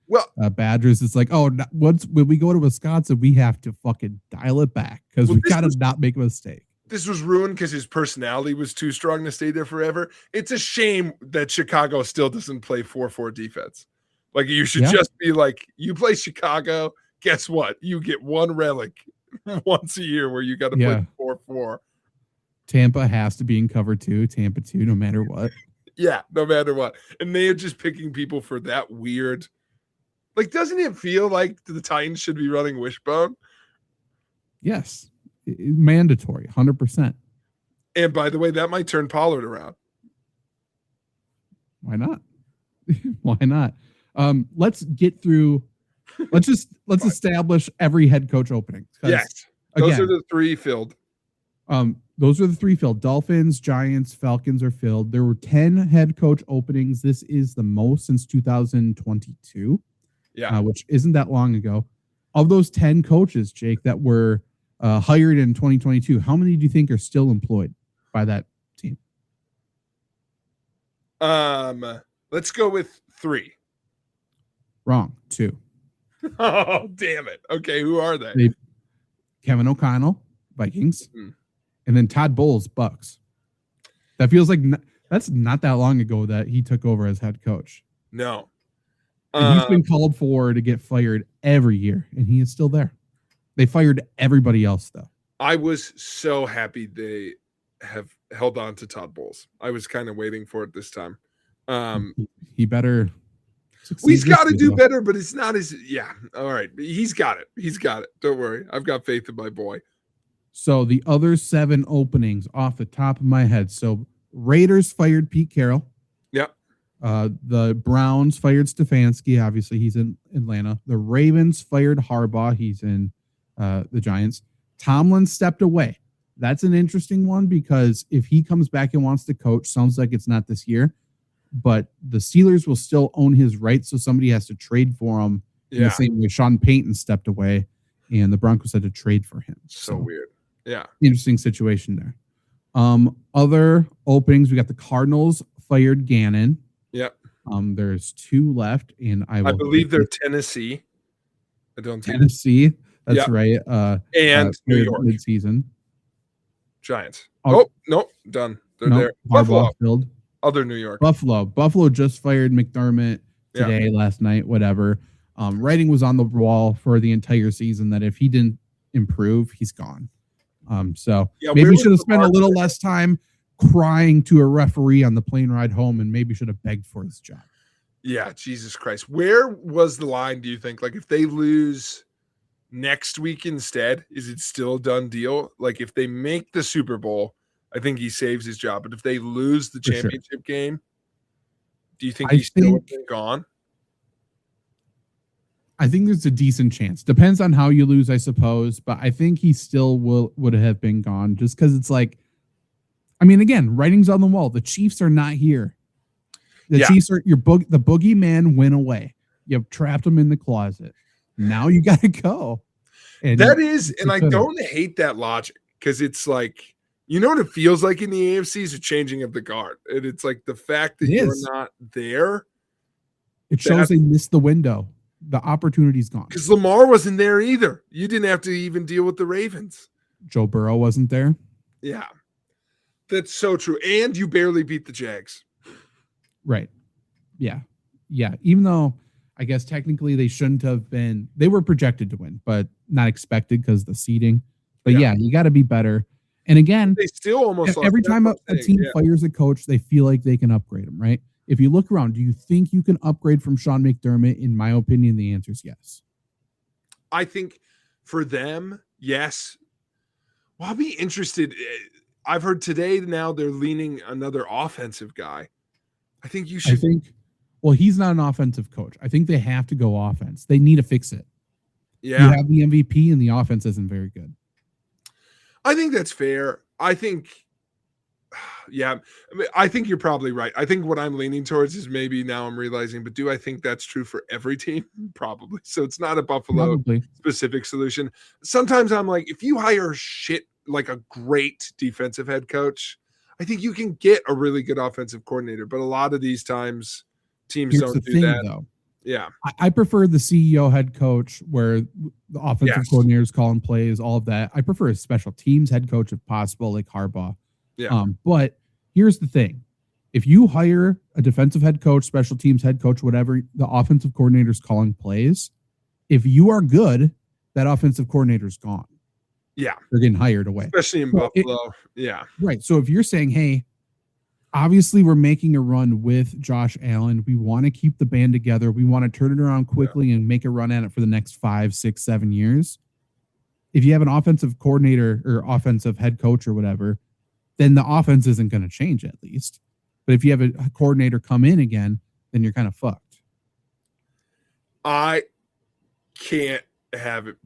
Speaker 2: Badgers, it's like, when we go to Wisconsin, we have to fucking dial it back because we've got to not make a mistake.
Speaker 3: This was ruined because his personality was too strong to stay there forever. It's a shame that Chicago still doesn't play 4-4 defense. Like you should just be like, you play Chicago, guess what? You get one relic once a year where you got to play 4-4.
Speaker 2: Tampa has to be in cover 2, Tampa 2, no matter what.
Speaker 3: Yeah, no matter what. And they are just picking people for that weird. Like, doesn't it feel like the Titans should be running Wishbone?
Speaker 2: Yes. Mandatory, 100%.
Speaker 3: And by the way, that might turn Pollard around.
Speaker 2: Why not? Why not? Let's get through. Let's establish every head coach opening.
Speaker 3: Yes. Those are the 3 filled.
Speaker 2: Those are the 3 filled. Dolphins, Giants, Falcons are filled. There were 10 head coach openings. This is the most since 2022.
Speaker 3: Yeah.
Speaker 2: Which isn't that long ago. Of those 10 coaches, Jake, that were hired in 2022, how many do you think are still employed by that team?
Speaker 3: Let's go with 3.
Speaker 2: Wrong. 2.
Speaker 3: Oh, damn it. Okay, who are they?
Speaker 2: Kevin O'Connell, Vikings,
Speaker 3: Mm-hmm.
Speaker 2: and then Todd Bowles, Bucks. That feels like that's not that long ago that he took over as head coach.
Speaker 3: No.
Speaker 2: And he's been called for to get fired every year, and he is still there. They fired everybody else, though.
Speaker 3: I was so happy they have held on to Todd Bowles. I was kind of waiting for it this time.
Speaker 2: He better.
Speaker 3: He's got to do better, but it's not as all right. He's got it. He's got it. Don't worry. I've got faith in my boy.
Speaker 2: So the other 7 openings off the top of my head. So Raiders fired Pete Carroll.
Speaker 3: Yep.
Speaker 2: The Browns fired Stefanski. Obviously, he's in Atlanta. The Ravens fired Harbaugh. He's in the Giants. Tomlin stepped away. That's an interesting one because if he comes back and wants to coach, sounds like it's not this year. But the Steelers will still own his rights, so somebody has to trade for him. In the same way Sean Payton stepped away, and the Broncos had to trade for him.
Speaker 3: So weird. Yeah.
Speaker 2: Interesting situation there. Other openings, we got the Cardinals fired Gannon.
Speaker 3: Yep.
Speaker 2: There's 2 left, and I
Speaker 3: believe they're Tennessee. I don't think
Speaker 2: Tennessee. That's right.
Speaker 3: And New York
Speaker 2: mid-season.
Speaker 3: Giants. Oh no, done. They're there. Buffalo.
Speaker 2: Filled.
Speaker 3: Other New York.
Speaker 2: Buffalo just fired McDermott today, last night, whatever. Writing was on the wall for the entire season that if he didn't improve, he's gone. So maybe he should have spent a little less time crying to a referee on the plane ride home and maybe should have begged for his job.
Speaker 3: Yeah, Jesus Christ. Where was the line, do you think? Like if they lose next week instead, is it still a done deal? Like if they make the Super Bowl, I think he saves his job. But if they lose the championship game, do you think he's still gone?
Speaker 2: I think there's a decent chance. Depends on how you lose, I suppose. But I think he still would have been gone just because it's like, I mean, again, writing's on the wall. The Chiefs are not here. The Chiefs are the boogeyman went away. You've trapped them in the closet. Now you got to go. And
Speaker 3: that is, and I don't hate that logic because it's like, you know what it feels like in the AFC is a changing of the guard. And it's like the fact that you're not there.
Speaker 2: It shows they missed the window. The opportunity's gone.
Speaker 3: Because Lamar wasn't there either. You didn't have to even deal with the Ravens.
Speaker 2: Joe Burrow wasn't there.
Speaker 3: Yeah. That's so true. And you barely beat the Jags.
Speaker 2: Right. Yeah. Yeah. Even though I guess technically they shouldn't have been, they were projected to win, but not expected because of the seeding. But yeah, you got to be better. And again,
Speaker 3: they still almost
Speaker 2: every time a team fires a coach, they feel like they can upgrade him, right? If you look around, do you think you can upgrade from Sean McDermott? In my opinion, the answer is yes.
Speaker 3: I think for them, yes. Well, I'll be interested. I've heard today now they're leaning another offensive guy. I think you should.
Speaker 2: Well, he's not an offensive coach. I think they have to go offense. They need to fix it.
Speaker 3: Yeah.
Speaker 2: You have the MVP and the offense isn't very good.
Speaker 3: I think that's fair. I think, I think you're probably right. I think what I'm leaning towards is maybe now I'm realizing, but do I think that's true for every team? Probably. So it's not a Buffalo specific solution. Sometimes I'm like, if you hire like a great defensive head coach, I think you can get a really good offensive coordinator. But a lot of these times teams don't do that.
Speaker 2: Though.
Speaker 3: Yeah.
Speaker 2: I prefer the CEO head coach where the offensive coordinators calling plays, all of that. I prefer a special teams head coach if possible, like Harbaugh.
Speaker 3: Yeah.
Speaker 2: But here's the thing. If you hire a defensive head coach, special teams head coach, whatever, the offensive coordinator's calling plays, if you are good, that offensive coordinator's gone.
Speaker 3: Yeah.
Speaker 2: They're getting hired away.
Speaker 3: Especially in Buffalo.
Speaker 2: Right. So if you're saying, hey, obviously, we're making a run with Josh Allen. We want to keep the band together. We want to turn it around quickly and make a run at it for the next 5, 6, 7 years. If you have an offensive coordinator or offensive head coach or whatever, then the offense isn't going to change at least. But if you have a coordinator come in again, then you're kind of fucked.
Speaker 3: I can't have it.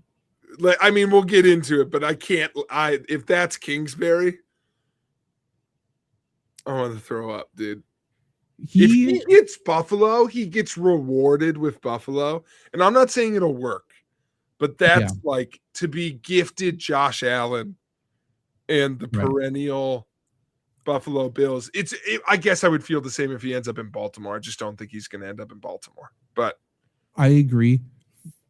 Speaker 3: I mean, we'll get into it, but I can't. If that's Kingsbury, I want to throw up, dude. If he gets Buffalo, he gets rewarded with Buffalo. And I'm not saying it'll work, but that's like to be gifted Josh Allen and the perennial Buffalo Bills. I guess I would feel the same if he ends up in Baltimore. I just don't think he's going to end up in Baltimore. But
Speaker 2: I agree.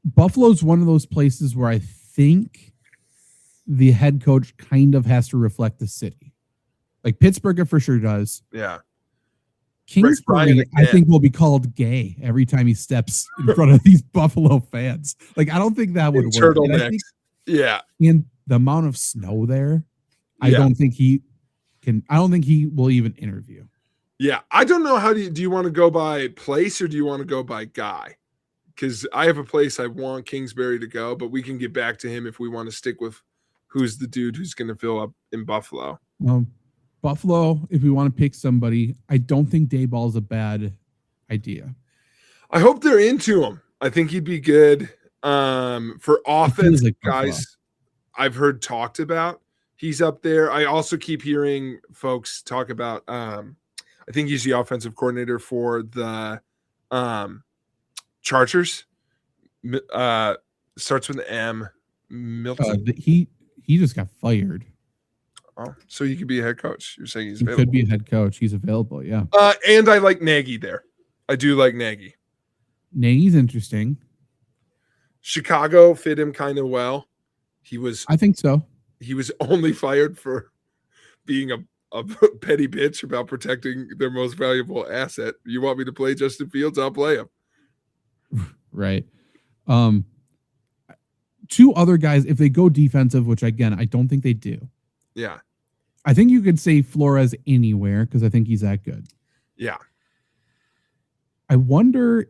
Speaker 2: Buffalo's one of those places where I think the head coach kind of has to reflect the city. Like Pittsburgh, it for sure does.
Speaker 3: Yeah.
Speaker 2: Kingsbury, I think, will be called gay every time he steps in front of these Buffalo fans. Like, I don't think that would work.
Speaker 3: Yeah.
Speaker 2: And the amount of snow there, I don't think he can. I don't think he will even interview.
Speaker 3: Yeah. I don't know. How do you want to go by place or do you want to go by guy? Because I have a place I want Kingsbury to go, but we can get back to him if we want to stick with who's the dude who's going to fill up in Buffalo.
Speaker 2: Buffalo, if we want to pick somebody, I don't think Daboll is a bad idea.
Speaker 3: I hope they're into him. I think he'd be good. For offense, like guys I've heard talked about, he's up there. I also keep hearing folks talk about, I think he's the offensive coordinator for the Chargers. Starts with an M. Milton.
Speaker 2: He just got fired.
Speaker 3: Oh, so he could be a head coach. You're saying he's
Speaker 2: available. He could be a head coach. He's available, yeah.
Speaker 3: And I like Nagy there. I do like Nagy.
Speaker 2: Nagy's interesting.
Speaker 3: Chicago fit him kind of well.
Speaker 2: I think so.
Speaker 3: He was only fired for being a petty bitch about protecting their most valuable asset. You want me to play Justin Fields? I'll play him.
Speaker 2: Right. Two other guys, if they go defensive, which again, I don't think they do.
Speaker 3: Yeah.
Speaker 2: I think you could say Flores anywhere because I think he's that good.
Speaker 3: Yeah.
Speaker 2: I wonder,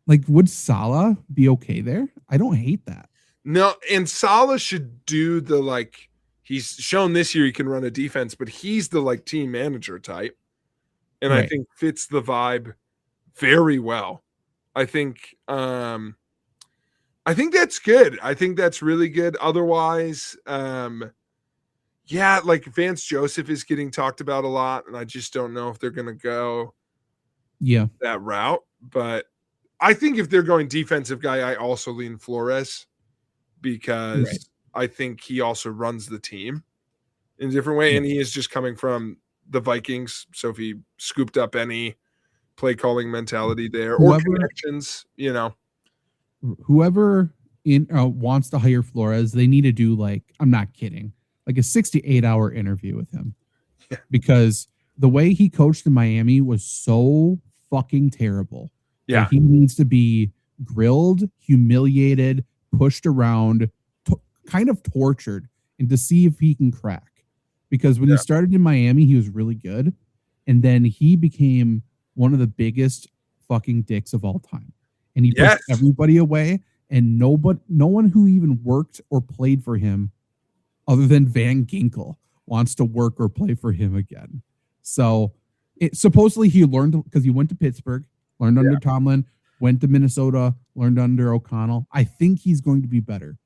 Speaker 2: like, would Saleh be okay there? I don't hate that.
Speaker 3: No, and Saleh should do he's shown this year he can run a defense, but he's the team manager type. And I think fits the vibe very well. I think that's good. I think that's really good. Otherwise, Vance Joseph is getting talked about a lot, and I just don't know if they're going to go that route. But I think if they're going defensive guy, I also lean Flores because I think he also runs the team in a different way, and he is just coming from the Vikings. So if he scooped up any play calling mentality there or connections,
Speaker 2: whoever wants to hire Flores, they need to do I'm not kidding, like a 68-hour interview with him because the way he coached in Miami was so fucking terrible.
Speaker 3: Yeah.
Speaker 2: He needs to be grilled, humiliated, pushed around, kind of tortured, and to see if he can crack. Because when he started in Miami, he was really good. And then he became one of the biggest fucking dicks of all time. And he pushed everybody away. And no one who even worked or played for him other than Van Ginkel wants to work or play for him again. So supposedly he learned because he went to Pittsburgh, learned under Tomlin, went to Minnesota, learned under O'Connell. I think he's going to be better.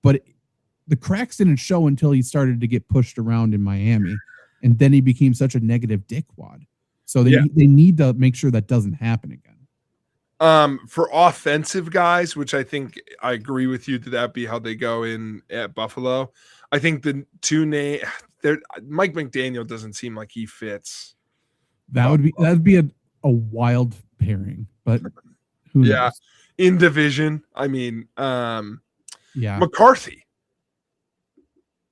Speaker 2: But the cracks didn't show until he started to get pushed around in Miami. And then he became such a negative dickwad. So they need to make sure that doesn't happen again.
Speaker 3: For offensive guys, which I think I agree with you that be how they go in at Buffalo. I think the two Mike McDaniel doesn't seem like he fits.
Speaker 2: That'd be a wild pairing, but who knows?
Speaker 3: In division. I mean, McCarthy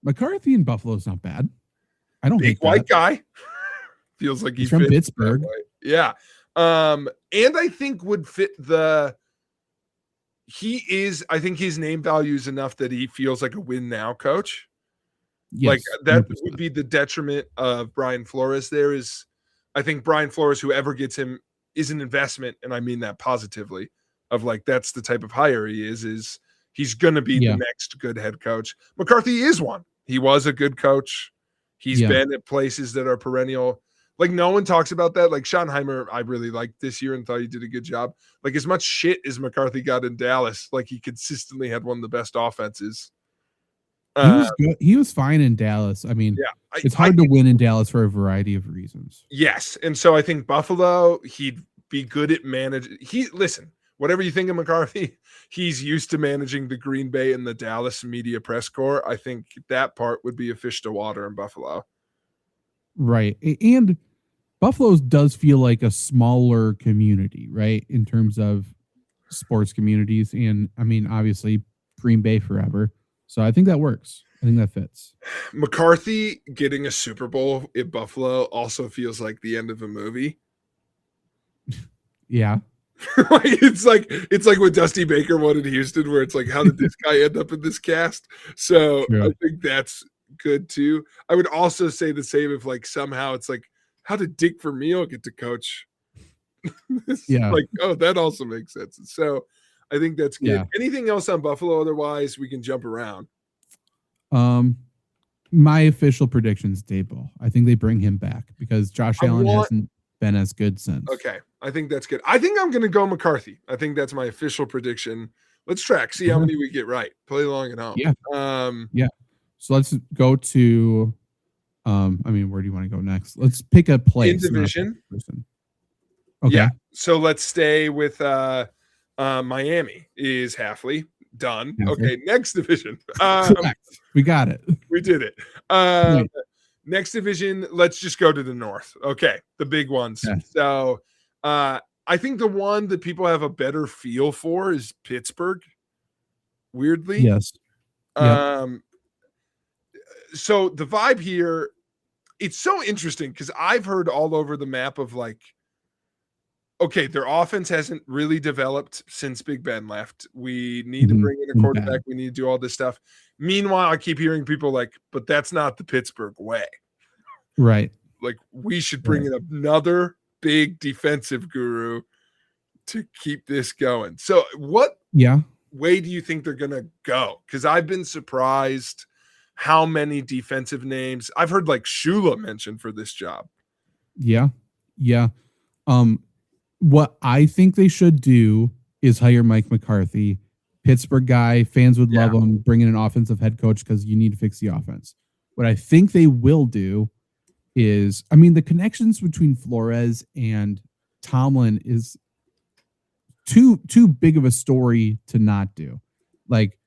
Speaker 3: in Buffalo is not bad.
Speaker 2: I don't
Speaker 3: big white guy. Feels like
Speaker 2: he's from Pittsburgh.
Speaker 3: Yeah. And I think would fit I think his name value is enough that he feels like a win now coach.
Speaker 2: Yes,
Speaker 3: like that
Speaker 2: 100%.
Speaker 3: Would be the detriment of Brian Flores. I think Brian Flores, whoever gets him, is an investment. And I mean that positively of that's the type of hire he is he's going to be the next good head coach. McCarthy is one. He was a good coach. He's been at places that are perennial. No one talks about that. Schottenheimer, I really liked this year and thought he did a good job. As much shit as McCarthy got in Dallas, he consistently had one of the best offenses.
Speaker 2: He was good. He was fine in Dallas. I mean, it's hard to win in Dallas for a variety of reasons.
Speaker 3: Yes. And so I think Buffalo, he'd be good at managing. Listen, whatever you think of McCarthy, he's used to managing the Green Bay and the Dallas media press corps. I think that part would be a fish to water in Buffalo.
Speaker 2: Right. And Buffalo does feel like a smaller community, right? In terms of sports communities. And I mean, obviously, Green Bay forever. So I think that works. I think that fits.
Speaker 3: McCarthy getting a Super Bowl in Buffalo also feels like the end of a movie.
Speaker 2: Yeah.
Speaker 3: It's like what Dusty Baker won in Houston, where it's like, how did this guy end up in this cast? So
Speaker 2: True.
Speaker 3: I think that's good too. I would also say the same if like somehow it's like, how did Dick Vermeil get to coach?
Speaker 2: Yeah.
Speaker 3: Like, oh, that also makes sense. So I think that's good.
Speaker 2: Yeah.
Speaker 3: Anything else on Buffalo? Otherwise, we can jump around.
Speaker 2: My official predictions, Daboll. I think they bring him back because Josh Allen hasn't been as good since.
Speaker 3: Okay, I think that's good. I think I'm going to go McCarthy. I think that's my official prediction. Let's track, see how many we get right. Play along at home.
Speaker 2: Yeah. Yeah. So let's go to. I mean, where do you want to go next? Let's pick a place.
Speaker 3: In division.
Speaker 2: Okay.
Speaker 3: Yeah. So let's stay with Miami. Is Halfley done?
Speaker 2: Halfley.
Speaker 3: Okay. Next division.
Speaker 2: We got it.
Speaker 3: We did it. Next division. Let's just go to the north. Okay, the big ones.
Speaker 2: Yeah.
Speaker 3: So I think the one that people have a better feel for is Pittsburgh. Weirdly,
Speaker 2: yes.
Speaker 3: So the vibe here, it's so interesting because I've heard all over the map of like, okay, their offense hasn't really developed since Big Ben left. We need to bring in a quarterback. We need to do all this stuff. Meanwhile, I keep hearing people like, but that's not the Pittsburgh way.
Speaker 2: Right.
Speaker 3: Like, we should bring in another big defensive guru to keep this going. So what way do you think they're going to go? Because I've been surprised how many defensive names. I've heard like Shula mentioned for this job.
Speaker 2: Yeah. Yeah. What I think they should do is hire Mike McCarthy, Pittsburgh guy. Fans would love him. Bring in an offensive head coach because you need to fix the offense. What I think they will do is, I mean, the connections between Flores and Tomlin is too big of a story to not do. Like,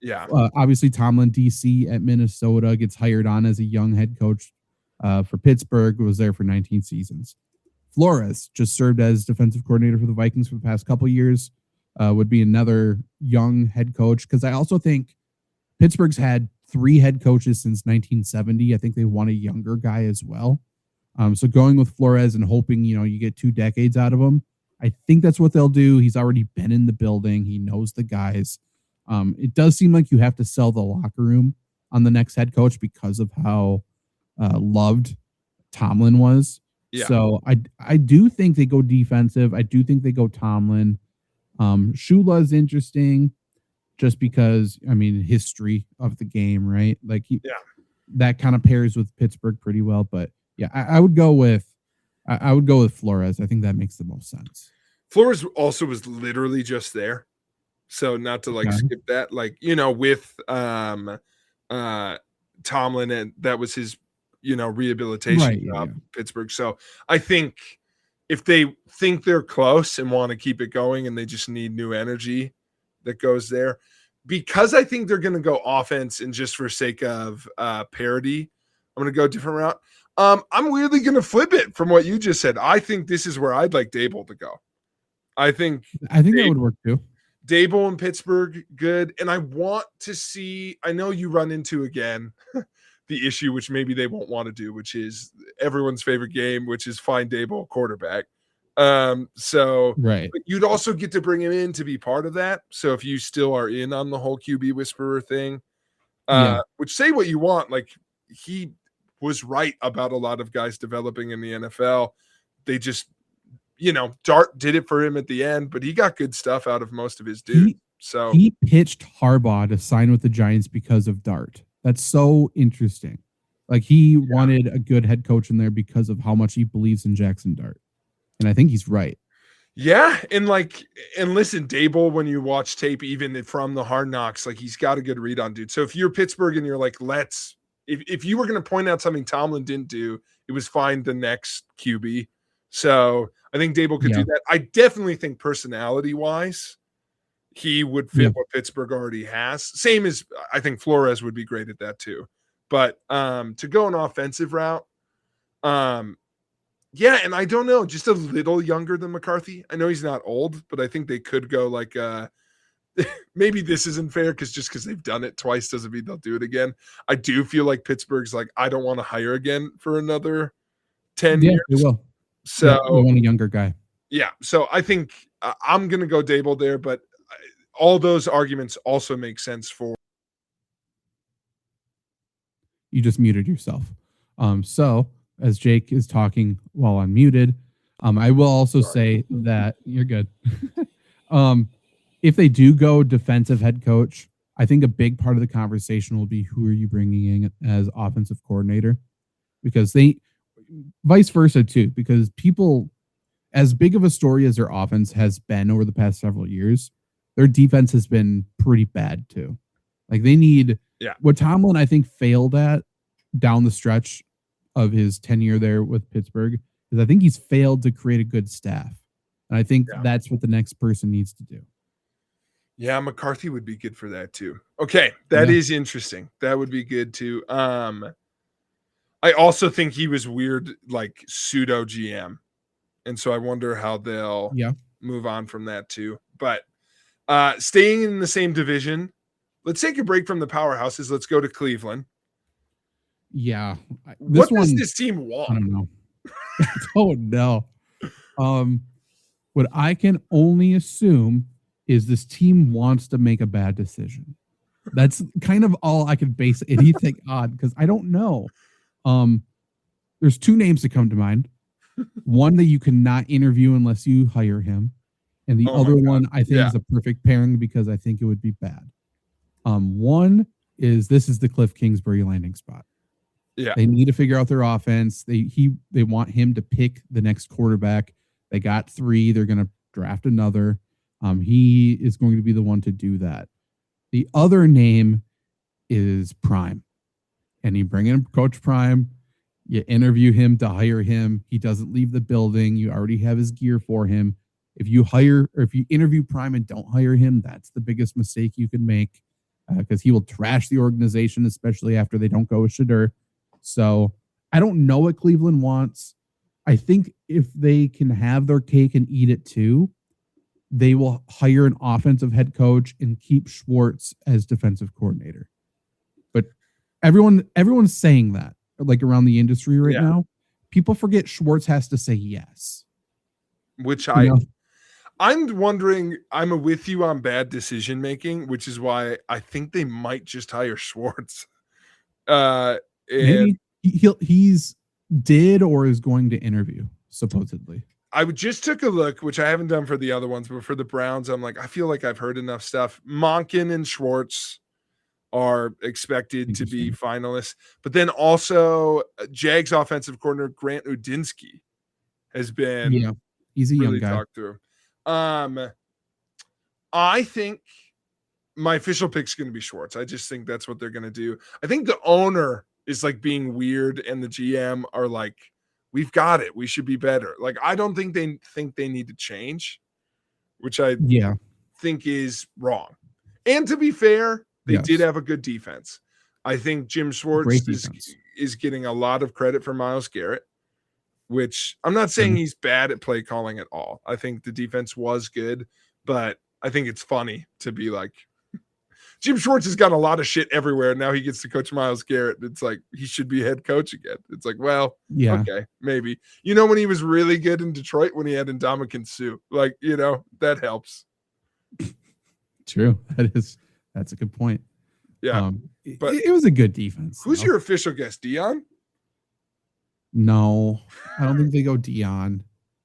Speaker 2: obviously Tomlin, DC at Minnesota, gets hired on as a young head coach for Pittsburgh, was there for 19 seasons. Flores just served as defensive coordinator for the Vikings for the past couple of years, would be another young head coach. Because I also think Pittsburgh's had 3 head coaches since 1970. I think they want a younger guy as well. So going with Flores and hoping, you get 2 decades out of him, I think that's what they'll do. He's already been in the building. He knows the guys. It does seem like you have to sell the locker room on the next head coach because of how loved Tomlin was. Yeah. So I do think they go defensive. I do think they go Tomlin. Shula is interesting just because, I mean, history of the game, right? Like that kind of pairs with Pittsburgh pretty well. But yeah, I would go with Flores. I think that makes the most sense.
Speaker 3: Flores also was literally just there. So not to skip that, with Tomlin, and that was his, rehabilitation job, Pittsburgh. So I think if they think they're close and want to keep it going and they just need new energy that goes there, because I think they're going to go offense and just for sake of parity, I'm going to go a different route. I'm weirdly going to flip it from what you just said. I think this is where I'd like Daboll to go. I think
Speaker 2: that would work too.
Speaker 3: Daboll in Pittsburgh, good. And I want to see, I know you run into again the issue, which maybe they won't want to do, which is everyone's favorite game, which is find Daboll quarterback. So you'd also get to bring him in to be part of that. So if you still are in on the whole QB whisperer thing, which say what you want, like he was right about a lot of guys developing in the NFL. They just, Dart did it for him at the end, but he got good stuff out of most of his dudes. So
Speaker 2: he pitched Harbaugh to sign with the Giants because of Dart. That's so interesting. Like he wanted a good head coach in there because of how much he believes in Jackson Dart. And I think he's right.
Speaker 3: Yeah. And listen, Daboll, when you watch tape, even from the Hard Knocks, like he's got a good read on dude. So if you're Pittsburgh and you're like, if you were going to point out something Tomlin didn't do, it was find the next QB. So I think Daboll could do that. I definitely think personality wise, He would fit what Pittsburgh already has. Same as I think Flores would be great at that too. But to go an offensive route, yeah, and I don't know, just a little younger than McCarthy. I know he's not old, but I think they could go like maybe this isn't fair because they've done it twice doesn't mean they'll do it again. I do feel like Pittsburgh's like, I don't want to hire again for another 10 years.
Speaker 2: They will.
Speaker 3: So
Speaker 2: we want a younger guy.
Speaker 3: Yeah. So I think I'm going to go Dable there, but all those arguments also make sense for.
Speaker 2: You just muted yourself. So as Jake is talking while I'm muted, I will also say that you're good. If they do go defensive head coach, I think a big part of the conversation will be who are you bringing in as offensive coordinator, because vice versa too, because people, as big of a story as their offense has been over the past several years, their defense has been pretty bad too. Like they need what Tomlin, I think, failed at down the stretch of his tenure there with Pittsburgh is I think he's failed to create a good staff. And I think that's what the next person needs to do.
Speaker 3: Yeah, McCarthy would be good for that too. Okay, that is interesting. That would be good too. I also think he was weird, like pseudo GM. And so I wonder how they'll move on from that too. But staying in the same division, let's take a break from the powerhouses. Let's go to Cleveland.
Speaker 2: Yeah.
Speaker 3: What does this team want?
Speaker 2: I don't know. Oh, no. What I can only assume is this team wants to make a bad decision. That's kind of all I could base anything on, because I don't know. There's two names that come to mind. One that you cannot interview unless you hire him. And the other one I think is a perfect pairing because I think it would be bad. One is this is the Cliff Kingsbury landing spot.
Speaker 3: Yeah.
Speaker 2: They need to figure out their offense. They want him to pick the next quarterback. They got 3. They're going to draft another. He is going to be the one to do that. The other name is Prime. And you bring in Coach Prime. You interview him to hire him. He doesn't leave the building. You already have his gear for him. If you interview Prime and don't hire him, that's the biggest mistake you can make, because he will trash the organization, especially after they don't go with Shedeur. So I don't know what Cleveland wants. I think if they can have their cake and eat it too, they will hire an offensive head coach and keep Schwartz as defensive coordinator. But everyone's saying that, like around the industry right now. People forget Schwartz has to say yes.
Speaker 3: Which I'm wondering, I'm with you on bad decision making, which is why I think they might just hire Schwartz.
Speaker 2: Maybe he's did or is going to interview, supposedly.
Speaker 3: I just took a look, which I haven't done for the other ones, but for the Browns, I'm like, I feel like I've heard enough stuff. Monken and Schwartz are expected to be finalists, but then also Jags offensive coordinator Grant Udinsky has been
Speaker 2: he's a
Speaker 3: really
Speaker 2: young guy.
Speaker 3: Talked through. I think my official pick is going to be Schwartz. I just think that's what they're going to do. I think the owner is like being weird, and the GM are like, we've got it. We should be better. Like, I don't think they need to change, which I think is wrong. And to be fair, they did have a good defense. I think Jim Schwartz is getting a lot of credit for Myles Garrett, which I'm not saying he's bad at play calling at all. I think the defense was good, but I think it's funny to be like, Jim Schwartz has got a lot of shit everywhere. Now he gets to coach Myles Garrett. It's like, he should be head coach again. It's like, well, okay, maybe. You know, when he was really good in Detroit, when he had Ndamukong Suh, like, you know, that helps.
Speaker 2: True. That's a good point.
Speaker 3: Yeah.
Speaker 2: But it was a good defense.
Speaker 3: Who's your official guest? Dion?
Speaker 2: No, I don't think they go Dion,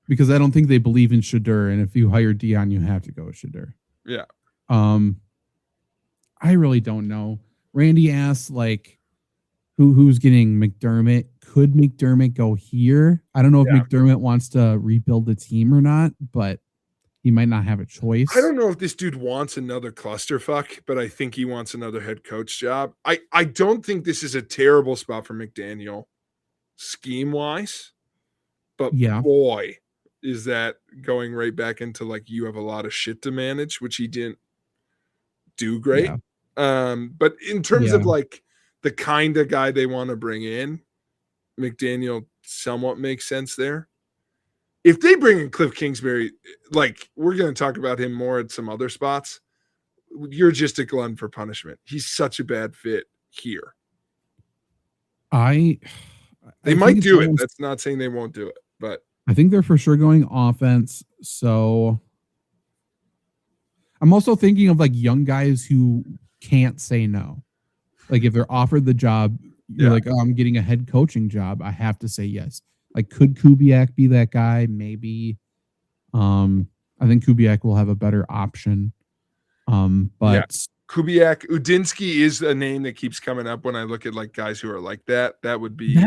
Speaker 2: because I don't think they believe in Shedeur. And if you hire Dion, you have to go with Shedeur.
Speaker 3: Yeah.
Speaker 2: I really don't know. Randy asks, like, who's getting McDermott? Could McDermott go here? I don't know if McDermott wants to rebuild the team or not, but he might not have a choice.
Speaker 3: I don't know if this dude wants another clusterfuck, but I think he wants another head coach job. I don't think this is a terrible spot for McDaniel scheme-wise, but boy, is that going right back into, like, you have a lot of shit to manage, which he didn't do great.
Speaker 2: Yeah.
Speaker 3: But in terms of like the kind of guy they want to bring in, McDaniel somewhat makes sense there. If they bring in Cliff Kingsbury, like we're going to talk about him more at some other spots, you're just a glutton for punishment. He's such a bad fit here. They might do it. That's not saying they won't do it, but
Speaker 2: I think they're for sure going offense. So I'm also thinking of like young guys who can't say no. Like if they're offered the job, you're like, oh, I'm getting a head coaching job. I have to say yes. Like, could Kubiak be that guy? Maybe. I think Kubiak will have a better option. But
Speaker 3: Kubiak, Udinsky is a name that keeps coming up when I look at like guys who are like that. That would be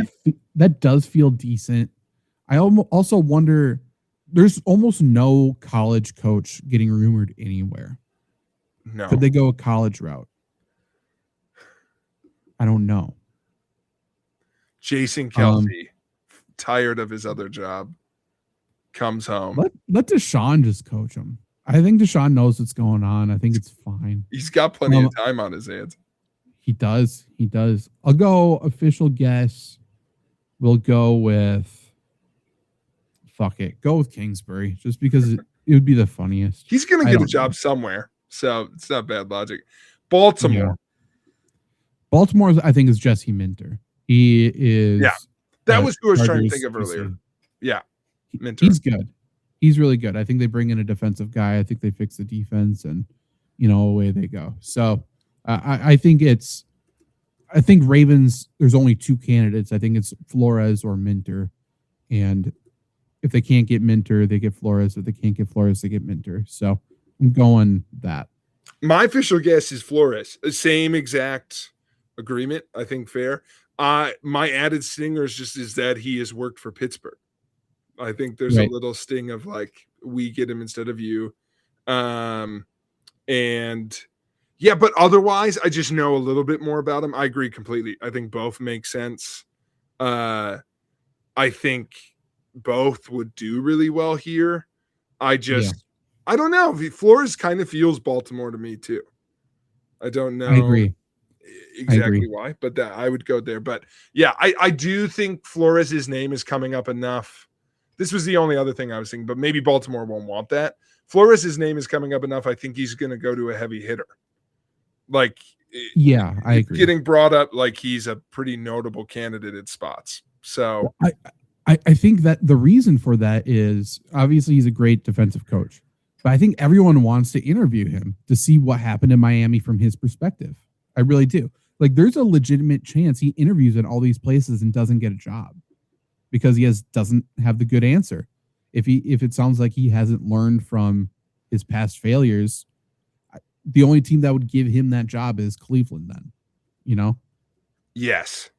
Speaker 2: that does feel decent. I also wonder. There's almost no college coach getting rumored anywhere.
Speaker 3: No,
Speaker 2: could they go a college route? I don't know.
Speaker 3: Jason Kelce, tired of his other job, comes home.
Speaker 2: Let Deshaun just coach him. I think Deshaun knows what's going on. I think it's fine.
Speaker 3: He's got plenty of time on his hands.
Speaker 2: He does. I'll go official guess. We'll go with fuck it. Go with Kingsbury just because it would be the funniest.
Speaker 3: He's going to get a job somewhere. So it's not bad logic. Baltimore.
Speaker 2: Yeah. Baltimore, I think, is Jesse Minter. He is.
Speaker 3: Yeah. That was who I was trying to think of earlier. Yeah.
Speaker 2: Minter. He's good. He's really good. I think they bring in a defensive guy. I think they fix the defense and, away they go. So I think Ravens, there's only two candidates. I think it's Flores or Minter. And if they can't get Minter, they get Flores. If they can't get Flores, they get Minter. So I'm going that.
Speaker 3: My official guess is Flores. Same exact agreement. I think fair. My added stinger is that he has worked for Pittsburgh. I think there's a little sting of like, we get him instead of you. But otherwise I just know a little bit more about him. I agree completely. I think both make sense. I think both would do really well here. I don't know. Flores kind of feels Baltimore to me too. I don't know.
Speaker 2: I agree.
Speaker 3: Exactly why, but that I would go there. But yeah, I do think Flores' name is coming up enough. This was the only other thing I was thinking, but maybe Baltimore won't want that. Flores' name is coming up enough. I think he's going to go to a heavy hitter. Like,
Speaker 2: yeah, I agree.
Speaker 3: Getting brought up like he's a pretty notable candidate at spots. So
Speaker 2: I think that the reason for that is obviously he's a great defensive coach, but I think everyone wants to interview him to see what happened in Miami from his perspective. I really do. Like, there's a legitimate chance he interviews in all these places and doesn't get a job because he doesn't have the good answer. If it sounds like he hasn't learned from his past failures, the only team that would give him that job is Cleveland then,
Speaker 3: Yes.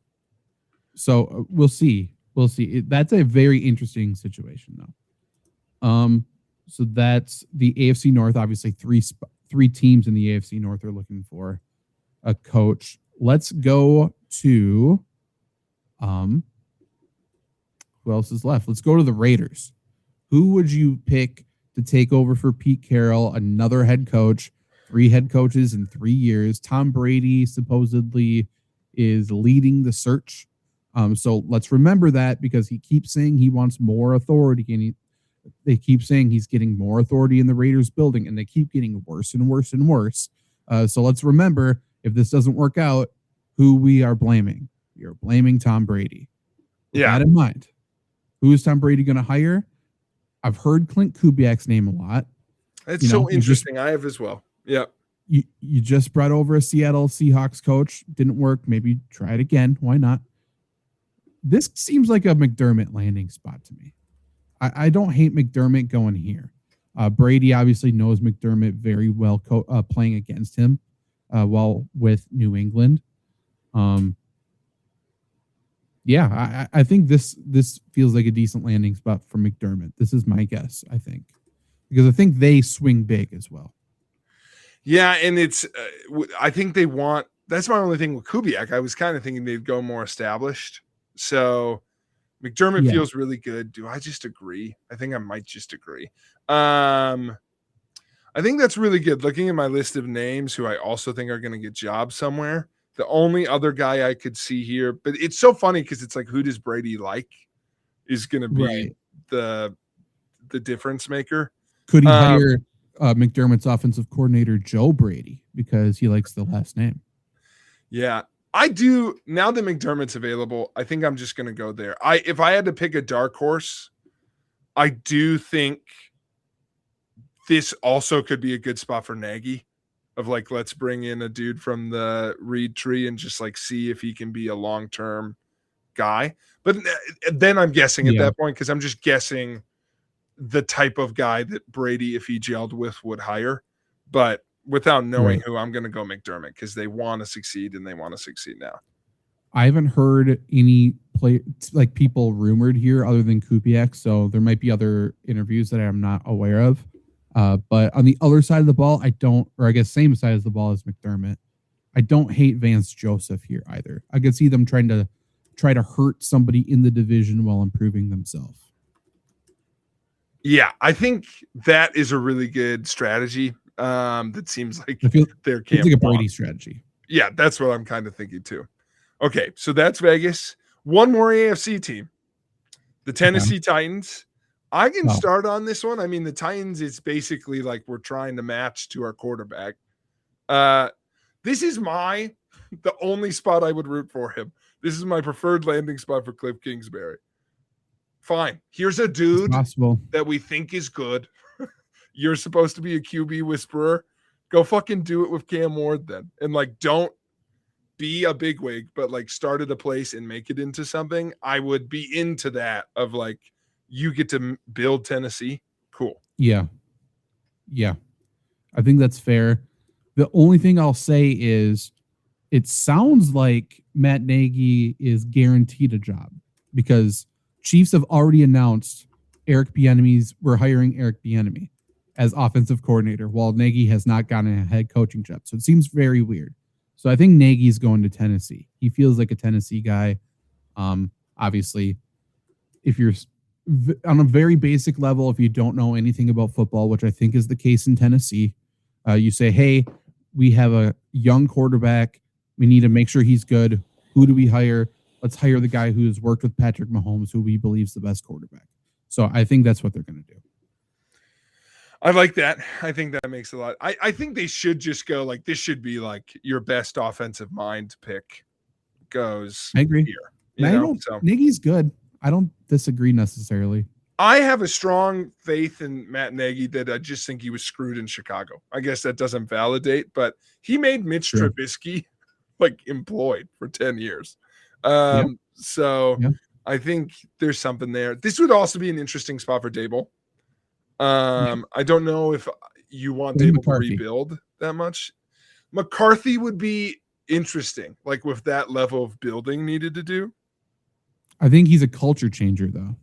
Speaker 2: So we'll see. That's a very interesting situation though. So that's the AFC North. Obviously three teams in the AFC North are looking for a coach. Let's go to who else is left? Let's go to the Raiders. Who would you pick to take over for Pete Carroll? Another head coach, 3 head coaches in 3 years. Tom Brady supposedly is leading the search. So let's remember that because he keeps saying he wants more authority and they keep saying he's getting more authority in the Raiders building and they keep getting worse and worse and worse. So let's remember, if this doesn't work out, who we are blaming. We are blaming Tom Brady. With that in mind, who is Tom Brady going to hire? I've heard Clint Kubiak's name a lot.
Speaker 3: It's so interesting. I have as well. Yeah.
Speaker 2: You just brought over a Seattle Seahawks coach. Didn't work. Maybe try it again. Why not? This seems like a McDermott landing spot to me. I don't hate McDermott going here. Brady obviously knows McDermott very well playing against him while with New England. I think this feels like a decent landing spot for McDermott. This is my guess, I think. Because I think they swing big as well.
Speaker 3: Yeah, and it's I think they want – that's my only thing with Kubiak. I was kind of thinking they'd go more established. So McDermott feels really good. Do I just agree? I think I might just agree. I I think that's really good. Looking at my list of names who I also think are going to get jobs somewhere, the only other guy I could see here, but it's so funny because it's like, who does Brady like is going to be the difference maker.
Speaker 2: Could he hire McDermott's offensive coordinator, Joe Brady, because he likes the last name?
Speaker 3: Yeah, I do. Now that McDermott's available, I think I'm just going to go there. If I had to pick a dark horse, I do think this also could be a good spot for Nagy of like, let's bring in a dude from the Reed tree and just like see if he can be a long-term guy. But then I'm guessing at that point, because I'm just guessing the type of guy that Brady, if he gelled with, would hire. But without knowing who, I'm going to go McDermott because they want to succeed and they want to succeed now.
Speaker 2: I haven't heard any people rumored here other than Kupiak, so there might be other interviews that I'm not aware of. But on the other side of the ball, same side as the ball as McDermott, I don't hate Vance Joseph here either. I could see them trying to hurt somebody in the division while improving themselves.
Speaker 3: Yeah, I think that is a really good strategy. That seems like their camp.
Speaker 2: It's like a Brady strategy.
Speaker 3: Yeah, that's what I'm kind of thinking too. Okay, so that's Vegas. One more AFC team, the Tennessee Titans. I can start on this one. I mean, the Titans is basically like we're trying to match to our quarterback. This is the only spot I would root for him. This is my preferred landing spot for Cliff Kingsbury. Fine. Here's a dude that we think is good. You're supposed to be a QB whisperer. Go fucking do it with Cam Ward then. And like, don't be a bigwig, but like start at a place and make it into something. I would be into that of like, you get to build Tennessee. Cool.
Speaker 2: Yeah. Yeah. I think that's fair. The only thing I'll say is it sounds like Matt Nagy is guaranteed a job because Chiefs have already announced we're hiring Eric Bieniemy as offensive coordinator while Nagy has not gotten a head coaching job. So it seems very weird. So I think Nagy's going to Tennessee. He feels like a Tennessee guy. Obviously, if you're on a very basic level, if you don't know anything about football, which I think is the case in Tennessee, you say, hey, we have a young quarterback. We need to make sure he's good. Who do we hire? Let's hire the guy who's worked with Patrick Mahomes, who we believe is the best quarterback. So I think that's what they're going to do.
Speaker 3: I like that. I think that makes a lot. I think they should just go like, this should be like your best offensive mind pick goes.
Speaker 2: I agree.
Speaker 3: Here,
Speaker 2: Nagy's good. I don't disagree necessarily.
Speaker 3: I have a strong faith in Matt Nagy that I just think he was screwed in Chicago. I guess that doesn't validate, but he made Mitch Trubisky like employed for 10 years. So I think there's something there. This would also be an interesting spot for Dable. I don't know if you want Dable to rebuild that much. McCarthy would be interesting, like with that level of building needed to do.
Speaker 2: I think he's a culture changer, though.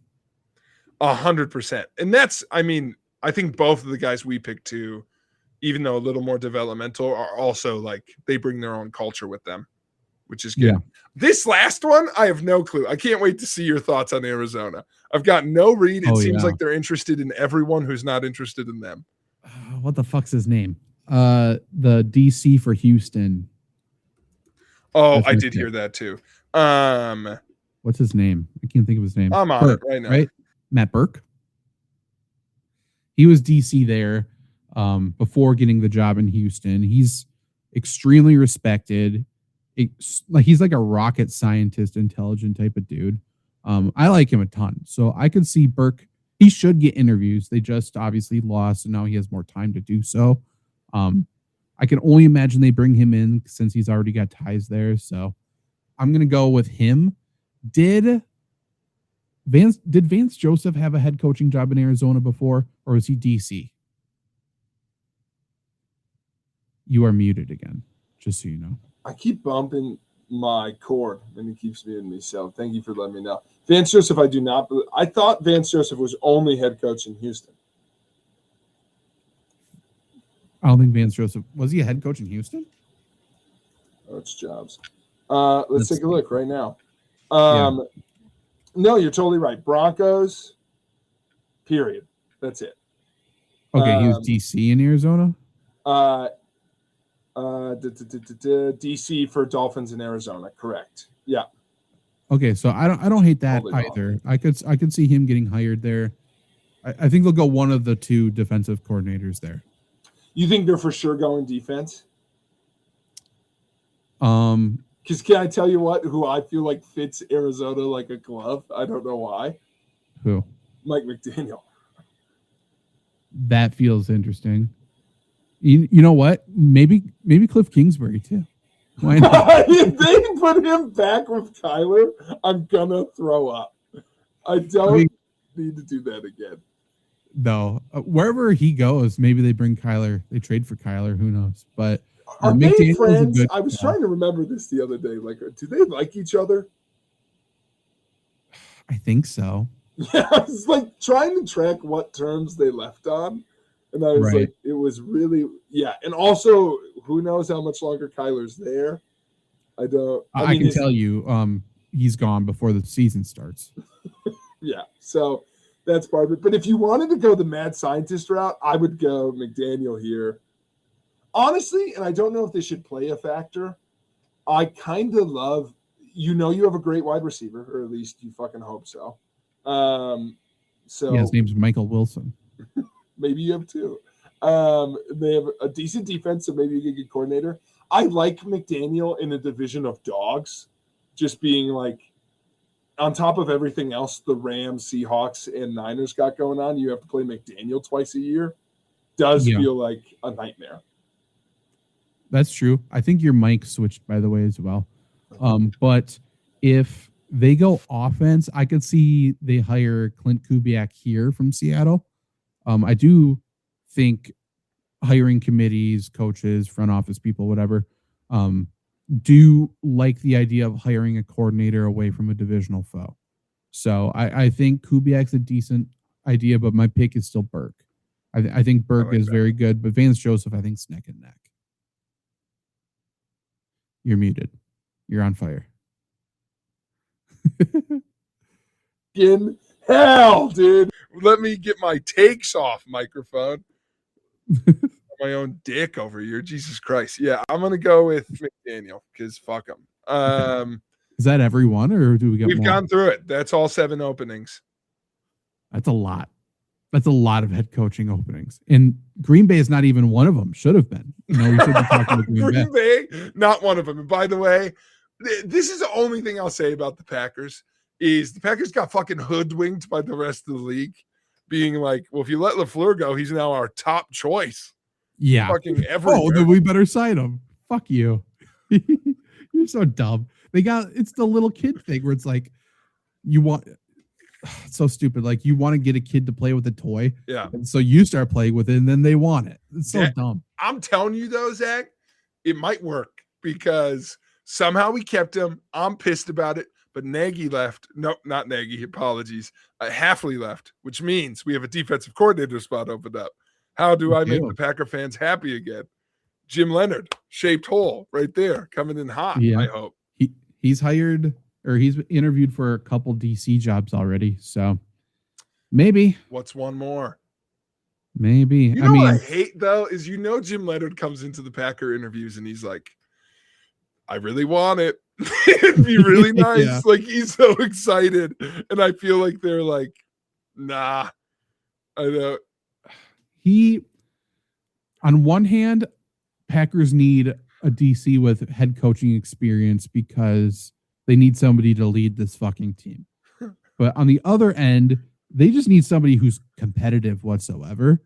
Speaker 3: 100%. And that's, I mean, I think both of the guys we picked too, even though a little more developmental, are also like they bring their own culture with them, which is good. Yeah. This last one, I have no clue. I can't wait to see your thoughts on Arizona. I've got no read. It seems like they're interested in everyone who's not interested in them.
Speaker 2: What the fuck's his name? The DC for Houston.
Speaker 3: Oh, I did hear that too.
Speaker 2: What's his name? I can't think of his name.
Speaker 3: I'm on it right now.
Speaker 2: Right? Matt Burke. He was DC there before getting the job in Houston. He's extremely respected. He's like a rocket scientist, intelligent type of dude. I like him a ton. So I could see Burke. He should get interviews. They just obviously lost, and now he has more time to do so. I can only imagine they bring him in since he's already got ties there. So I'm going to go with him. Did Vance Joseph have a head coaching job in Arizona before, or was he DC? You are muted again, just so you know.
Speaker 3: I keep bumping my cord and it keeps muting me. So thank you for letting me know. Vance Joseph, I do not believe. I thought Vance Joseph was only head coach in Houston.
Speaker 2: I don't think Vance Joseph was he a head coach in Houston?
Speaker 3: Oh, it's jobs. Let's take a look right now. No, you're totally right. Broncos, period. That's it.
Speaker 2: Okay, he was DC in Arizona.
Speaker 4: DC for Dolphins in Arizona. Correct. Yeah.
Speaker 2: Okay, so I don't hate that
Speaker 4: Totally
Speaker 2: either. I could see him getting hired there. I think they'll go one of the two defensive coordinators there.
Speaker 4: You think they're for sure going defense?
Speaker 2: Because
Speaker 4: can I tell you who I feel like fits Arizona like a glove? I don't know why.
Speaker 2: Who?
Speaker 4: Mike McDaniel.
Speaker 2: That feels interesting. You know what? Maybe Cliff Kingsbury too. Why not?
Speaker 4: If they put him back with Kyler, I'm gonna throw up. I don't need to do that again.
Speaker 2: No, wherever he goes, maybe they bring Kyler. They trade for Kyler. Who knows? But
Speaker 4: are they friends? I was trying to remember this the other day. Like, do they like each other?
Speaker 2: I think so.
Speaker 4: Yeah, I was like trying to track what terms they left on. And I was like, it was really, yeah. And also, who knows how much longer Kyler's there? I can
Speaker 2: tell you, he's gone before the season starts.
Speaker 4: Yeah, so that's part of it. But if you wanted to go the mad scientist route, I would go McDaniel here. Honestly, and I don't know if they should play a factor, I kind of love, you have a great wide receiver, or at least you fucking hope so.
Speaker 2: His name's Michael Wilson.
Speaker 4: Maybe you have two. They have a decent defense, so maybe you get a good coordinator. I like McDaniel in a division of dogs, just being like, on top of everything else the Rams, Seahawks, and Niners got going on, you have to play McDaniel twice a year. Does feel like a nightmare.
Speaker 2: That's true. I think your mic switched, by the way, as well. But if they go offense, I could see they hire Clint Kubiak here from Seattle. I do think hiring committees, coaches, front office people, whatever, do like the idea of hiring a coordinator away from a divisional foe. So I think Kubiak's a decent idea, but my pick is still Burke. I think Burke is very good, but Vance Joseph, I think, is neck and neck. You're muted. You're on fire.
Speaker 4: In hell, dude.
Speaker 3: Let me get my takes off microphone. My own dick over here. Jesus Christ. Yeah, I'm going to go with McDaniel because fuck him.
Speaker 2: Is that everyone, or do we get
Speaker 3: We've
Speaker 2: more?
Speaker 3: gone through it. That's all 7 openings.
Speaker 2: That's a lot. That's a lot of head coaching openings. And Green Bay is not even one of them. Should have been. We should be talking about
Speaker 3: Green Bay, not one of them. And by the way, this is the only thing I'll say about the Packers is the Packers got fucking hoodwinked by the rest of the league, being like, well, if you let LaFleur go, he's now our top choice.
Speaker 2: Yeah.
Speaker 3: Fucking everywhere.
Speaker 2: Oh, then we better sign him. Fuck you. You're so dumb. It's the little kid thing where it's like, it's so stupid. Like, you want to get a kid to play with a toy.
Speaker 3: Yeah.
Speaker 2: And so you start playing with it and then they want it. It's so dumb.
Speaker 3: I'm telling you though, Zach, it might work because somehow we kept him. I'm pissed about it. But Nagy left. Nope, not Nagy. Apologies. Hafley left, which means we have a defensive coordinator spot opened up. How do I make the Packer fans happy again? Jim Leonard, shaped hole right there, coming in hot, I hope.
Speaker 2: He's hired, or he's interviewed for a couple DC jobs already. So maybe.
Speaker 3: What's one more?
Speaker 2: Maybe.
Speaker 3: What I hate, though, is Jim Leonard comes into the Packer interviews and he's like, I really want it. It'd be really nice.
Speaker 2: Yeah.
Speaker 3: Like, he's so excited. And I feel like they're like, nah. I know.
Speaker 2: On one hand, Packers need a DC with head coaching experience because they need somebody to lead this fucking team. But on the other end, they just need somebody who's competitive whatsoever.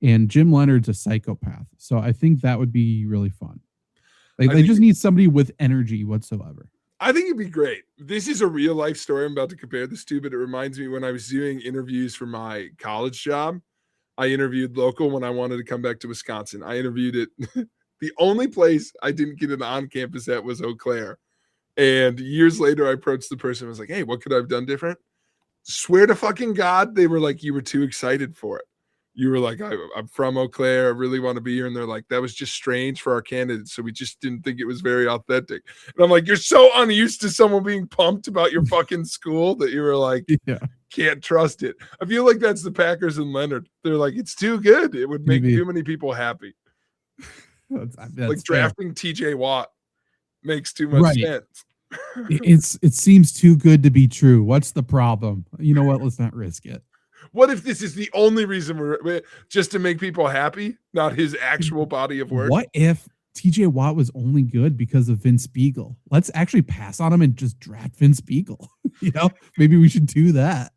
Speaker 2: And Jim Leonard's a psychopath. So I think that would be really fun. Like, they just need somebody with energy whatsoever.
Speaker 3: I think it'd be great. This is a real life story I'm about to compare this to, but it reminds me when I was doing interviews for my college job. I interviewed local when I wanted to come back to Wisconsin. I interviewed it. The only place I didn't get an on-campus at was Eau Claire. And years later, I approached the person. I was like, hey, what could I have done different? Swear to fucking God, they were like, you were too excited for it. You were like, I'm from Eau Claire. I really want to be here. And they're like, that was just strange for our candidates. So we just didn't think it was very authentic. And I'm like, you're so unused to someone being pumped about your fucking school that you were like, can't trust it. I feel like that's the Packers and Leonard. They're like, it's too good. It would make too many people happy.
Speaker 2: That's
Speaker 3: like drafting TJ Watt makes too much sense.
Speaker 2: It seems too good to be true. What's the problem? You know what? Let's not risk it.
Speaker 3: What if this is the only reason we're just to make people happy, not his actual body of work?
Speaker 2: What if TJ Watt was only good because of Vince Spiegel? Let's actually pass on him and just draft Vince Spiegel. Maybe we should do that.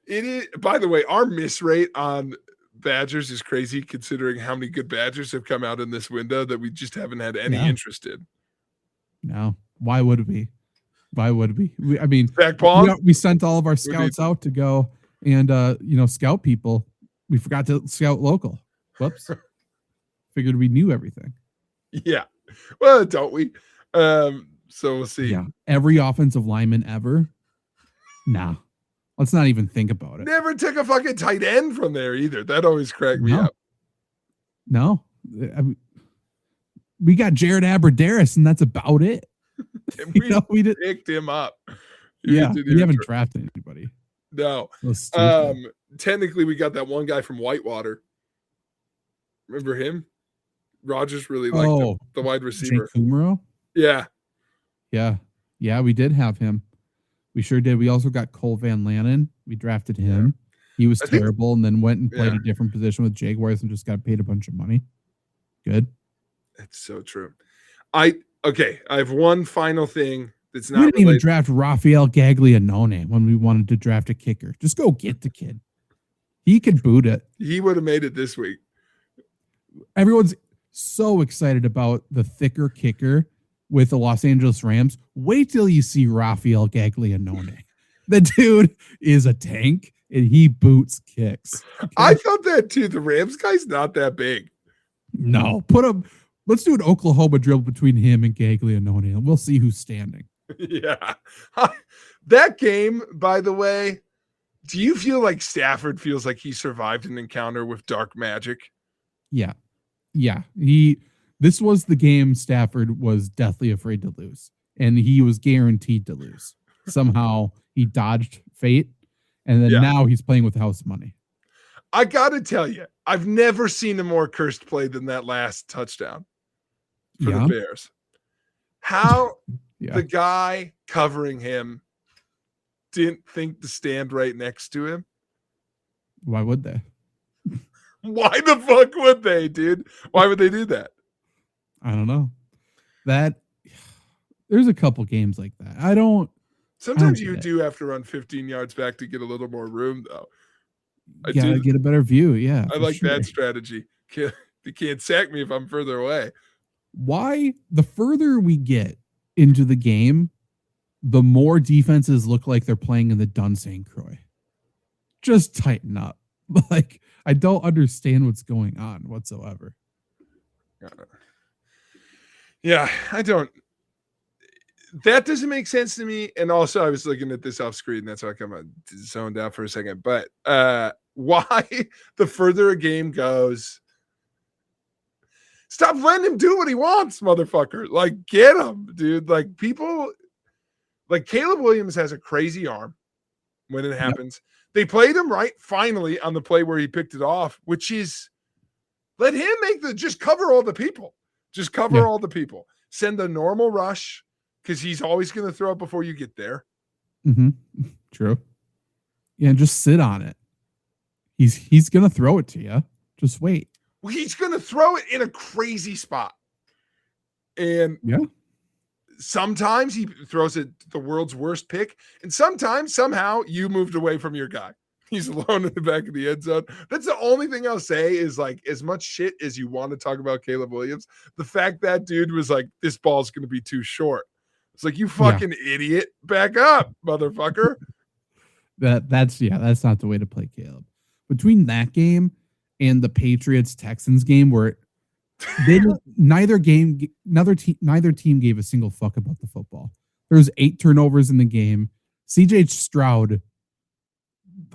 Speaker 3: It is, by the way, our miss rate on Badgers is crazy considering how many good Badgers have come out in this window that we just haven't had any interest in.
Speaker 2: No. Why would we? Why would we? I mean, we sent all of our scouts out to go and, scout people. We forgot to scout local. Whoops. Figured we knew everything.
Speaker 3: Yeah. Well, don't we? So we'll see.
Speaker 2: Yeah. Every offensive lineman ever. Nah. Let's not even think about it.
Speaker 3: Never took a fucking tight end from there either. That always cracked me up.
Speaker 2: No. We got Jared Abbrederis, and that's about it.
Speaker 3: And we picked him up.
Speaker 2: We haven't drafted anybody.
Speaker 3: No. Technically, we got that one guy from Whitewater. Remember him? Rogers really liked him, the wide receiver.
Speaker 2: Jake Kumaro?
Speaker 3: Yeah.
Speaker 2: Yeah, we did have him. We sure did. We also got Cole Van Lanen. We drafted him. Yeah. He was terrible and then went and played a different position with Jaguars and just got paid a bunch of money. Good.
Speaker 3: That's so true. I have one final thing that's not.
Speaker 2: We didn't even draft Rafael Gaglianone when we wanted to draft a kicker. Just go get the kid. He could boot it.
Speaker 3: He would have made it this week.
Speaker 2: Everyone's so excited about the thicker kicker with the Los Angeles Rams. Wait till you see Rafael Gaglianone. The dude is a tank and he boots kicks.
Speaker 3: Okay? I thought that too. The Rams guy's not that big.
Speaker 2: No, let's do an Oklahoma drill between him and Gaglianone and we'll see who's standing.
Speaker 3: Yeah. That game, by the way, do you feel like Stafford feels like he survived an encounter with dark magic?
Speaker 2: Yeah. This was the game Stafford was deathly afraid to lose, and he was guaranteed to lose. Somehow he dodged fate, and then now he's playing with house money.
Speaker 3: I got to tell you, I've never seen a more cursed play than that last touchdown for the Bears. How the guy covering him didn't think to stand right next to him.
Speaker 2: Why would they?
Speaker 3: Why the fuck would they, dude? Why would they do that?
Speaker 2: I don't know. There's a couple games like that.
Speaker 3: Sometimes you do have to run 15 yards back to get a little more room, though.
Speaker 2: You gotta get a better view. Yeah,
Speaker 3: I like that strategy. You can't sack me if I'm further away.
Speaker 2: Why? The further we get into the game, the more defenses look like they're playing in the Dunsane Croix. Just tighten up. Like, I don't understand what's going on whatsoever.
Speaker 3: Yeah, I don't. That doesn't make sense to me. And also, I was looking at this off screen. That's why I kind of zoned out for a second. But why the further a game goes, stop letting him do what he wants, motherfucker. Like, get him, dude. Like, people, like Caleb Williams has a crazy arm when it happens. Yep. They played him right finally on the play where he picked it off, which is let him just cover all the people. Just cover all the people. Send the normal rush because he's always going to throw it before you get there.
Speaker 2: Mm-hmm. True. Yeah, and just sit on it. He's going to throw it to you. Just wait.
Speaker 3: Well, he's going to throw it in a crazy spot. And sometimes he throws it the world's worst pick. And sometimes, somehow, you moved away from your guy. He's alone in the back of the end zone. That's the only thing I'll say is, like, as much shit as you want to talk about Caleb Williams, the fact that dude was like, this ball's going to be too short. It's like, you fucking idiot. Back up, motherfucker.
Speaker 2: That's not the way to play Caleb. Between that game and the Patriots-Texans game where neither team gave a single fuck about the football. There was 8 turnovers in the game. CJ Stroud,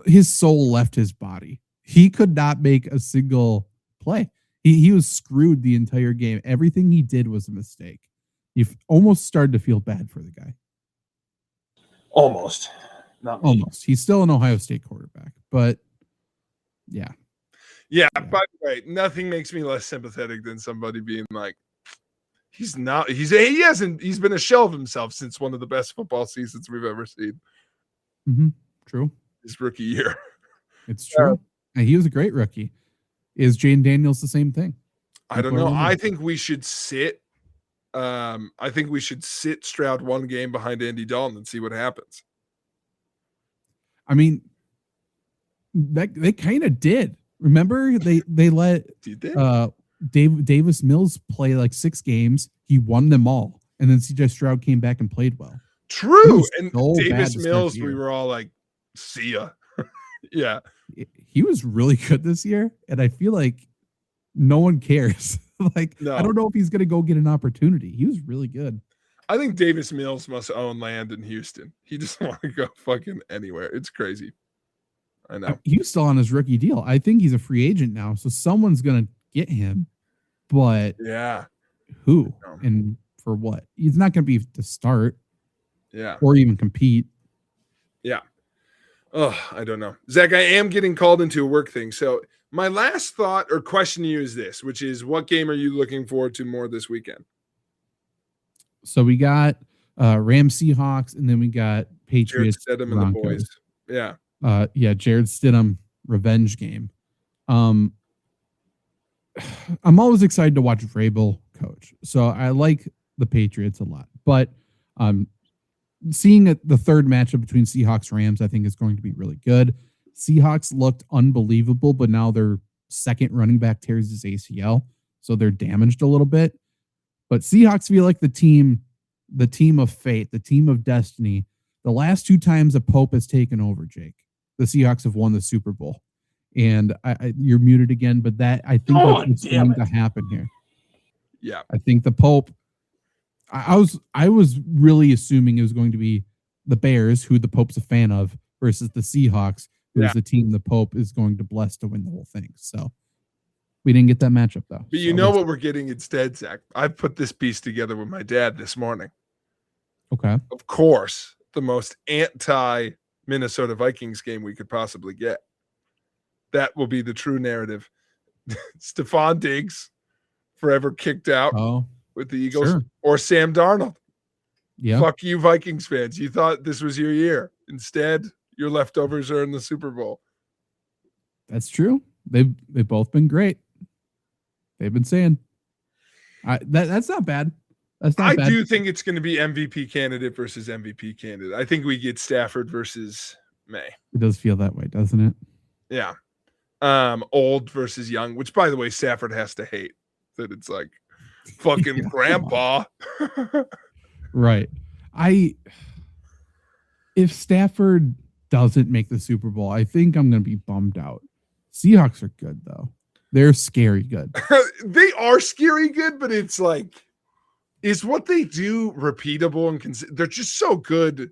Speaker 2: his soul left his body. He could not make a single play. He was screwed the entire game. Everything he did was a mistake. You almost started to feel bad for the guy.
Speaker 4: Almost. Not me.
Speaker 2: Almost. He's still an Ohio State quarterback, but yeah.
Speaker 3: Yeah. By the way, nothing makes me less sympathetic than somebody being like, he's been a shell of himself since one of the best football seasons we've ever seen.
Speaker 2: Mm-hmm. True.
Speaker 3: His rookie year.
Speaker 2: It's true. And he was a great rookie. Is Jane Daniels the same thing?
Speaker 3: I don't know. I think we should sit. Stroud one game behind Andy Dalton and see what happens.
Speaker 2: I mean, they kind of did. Remember, they let Davis Mills play like 6 games. He won them all, and then CJ Stroud came back and played well.
Speaker 3: True, and so Davis Mills, we were all like, "See ya." Yeah,
Speaker 2: he was really good this year, and I feel like no one cares. I don't know if he's going to go get an opportunity. He was really good.
Speaker 3: I think Davis Mills must own land in Houston. He doesn't want to go fucking anywhere. It's crazy. I know.
Speaker 2: He's still on his rookie deal. I think he's a free agent now, so someone's going to get him. But
Speaker 3: yeah,
Speaker 2: who and for what? He's not going to be to start.
Speaker 3: Yeah,
Speaker 2: or even compete.
Speaker 3: Yeah. Oh, I don't know. Zach, I am getting called into a work thing. So my last thought or question to you is this, which is, what game are you looking forward to more this weekend?
Speaker 2: So we got Rams Seahawks, and then we got Patriots.
Speaker 3: Jared Stidham and the boys. Yeah.
Speaker 2: Jared Stidham revenge game. I'm always excited to watch Vrabel coach. So I like the Patriots a lot. But seeing the third matchup between Seahawks Rams, I think is going to be really good. Seahawks looked unbelievable, but now their second running back tears his ACL, so they're damaged a little bit. But Seahawks feel like the team of fate, the team of destiny. The last 2 times a Pope has taken over, Jake, the Seahawks have won the Super Bowl. And you're muted again, but I think that's what's going to happen here.
Speaker 3: Yeah,
Speaker 2: I think the Pope. I was really assuming it was going to be the Bears, who the Pope's a fan of, versus the Seahawks, who's the team the Pope is going to bless to win the whole thing. So we didn't get that matchup, though.
Speaker 3: But you know what we're getting instead, Zach? I put this piece together with my dad this morning.
Speaker 2: Okay.
Speaker 3: Of course, the most anti-Minnesota Vikings game we could possibly get. That will be the true narrative. Stephon Diggs, forever kicked out with the Eagles, or Sam Darnold.
Speaker 2: Yeah.
Speaker 3: Fuck you, Vikings fans. You thought this was your year. Instead, your leftovers are in the Super Bowl.
Speaker 2: That's true. They've both been great. They've been saying that's not bad. That's not bad.
Speaker 3: I do think it's going to be MVP candidate versus MVP candidate. I think we get Stafford versus May.
Speaker 2: It does feel that way, doesn't it?
Speaker 3: Yeah. Old versus young, which, by the way, Stafford has to hate that it's like fucking grandpa.
Speaker 2: Right. If Stafford doesn't make the Super Bowl, I think I'm going to be bummed out. Seahawks are good, though. They're scary good.
Speaker 3: They are scary good, but it's like, is what they do repeatable and they're just so good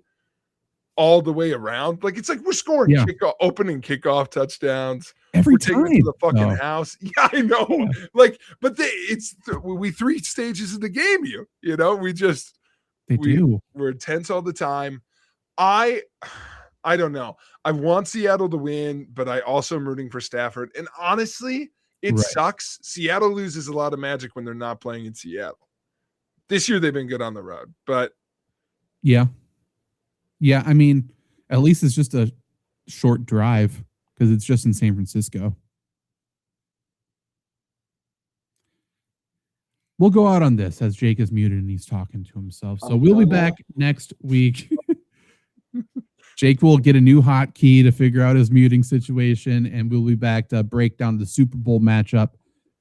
Speaker 3: all the way around. Like, it's like we're scoring opening kickoff touchdowns
Speaker 2: every
Speaker 3: time to the fucking house. Yeah, I know. Yeah. Like, but we 3 stages of the game. You know, we're intense all the time. I don't know. I want Seattle to win, but I also am rooting for Stafford. And honestly, it sucks. Seattle loses a lot of magic when they're not playing in Seattle. This year they've been good on the road, but
Speaker 2: yeah. I mean, at least it's just a short drive because it's just in San Francisco. We'll go out on this as Jake is muted and he's talking to himself. So we'll be back next week. Jake will get a new hotkey to figure out his muting situation, and we'll be back to break down the Super Bowl matchup.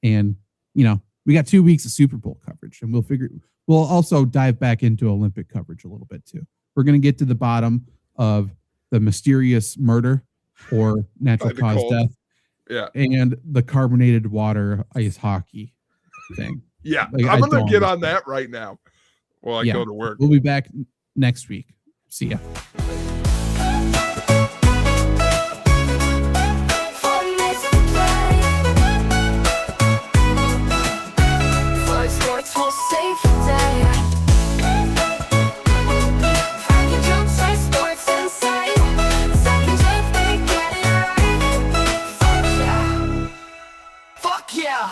Speaker 2: And, you know, we got 2 weeks of Super Bowl coverage, and we'll also dive back into Olympic coverage a little bit too. We're going to get to the bottom of the mysterious murder or natural cause death.
Speaker 3: Yeah.
Speaker 2: And the carbonated water ice hockey thing.
Speaker 3: Yeah. Like, I'm going to get on that right now while I go to work.
Speaker 2: We'll be back next week. See ya.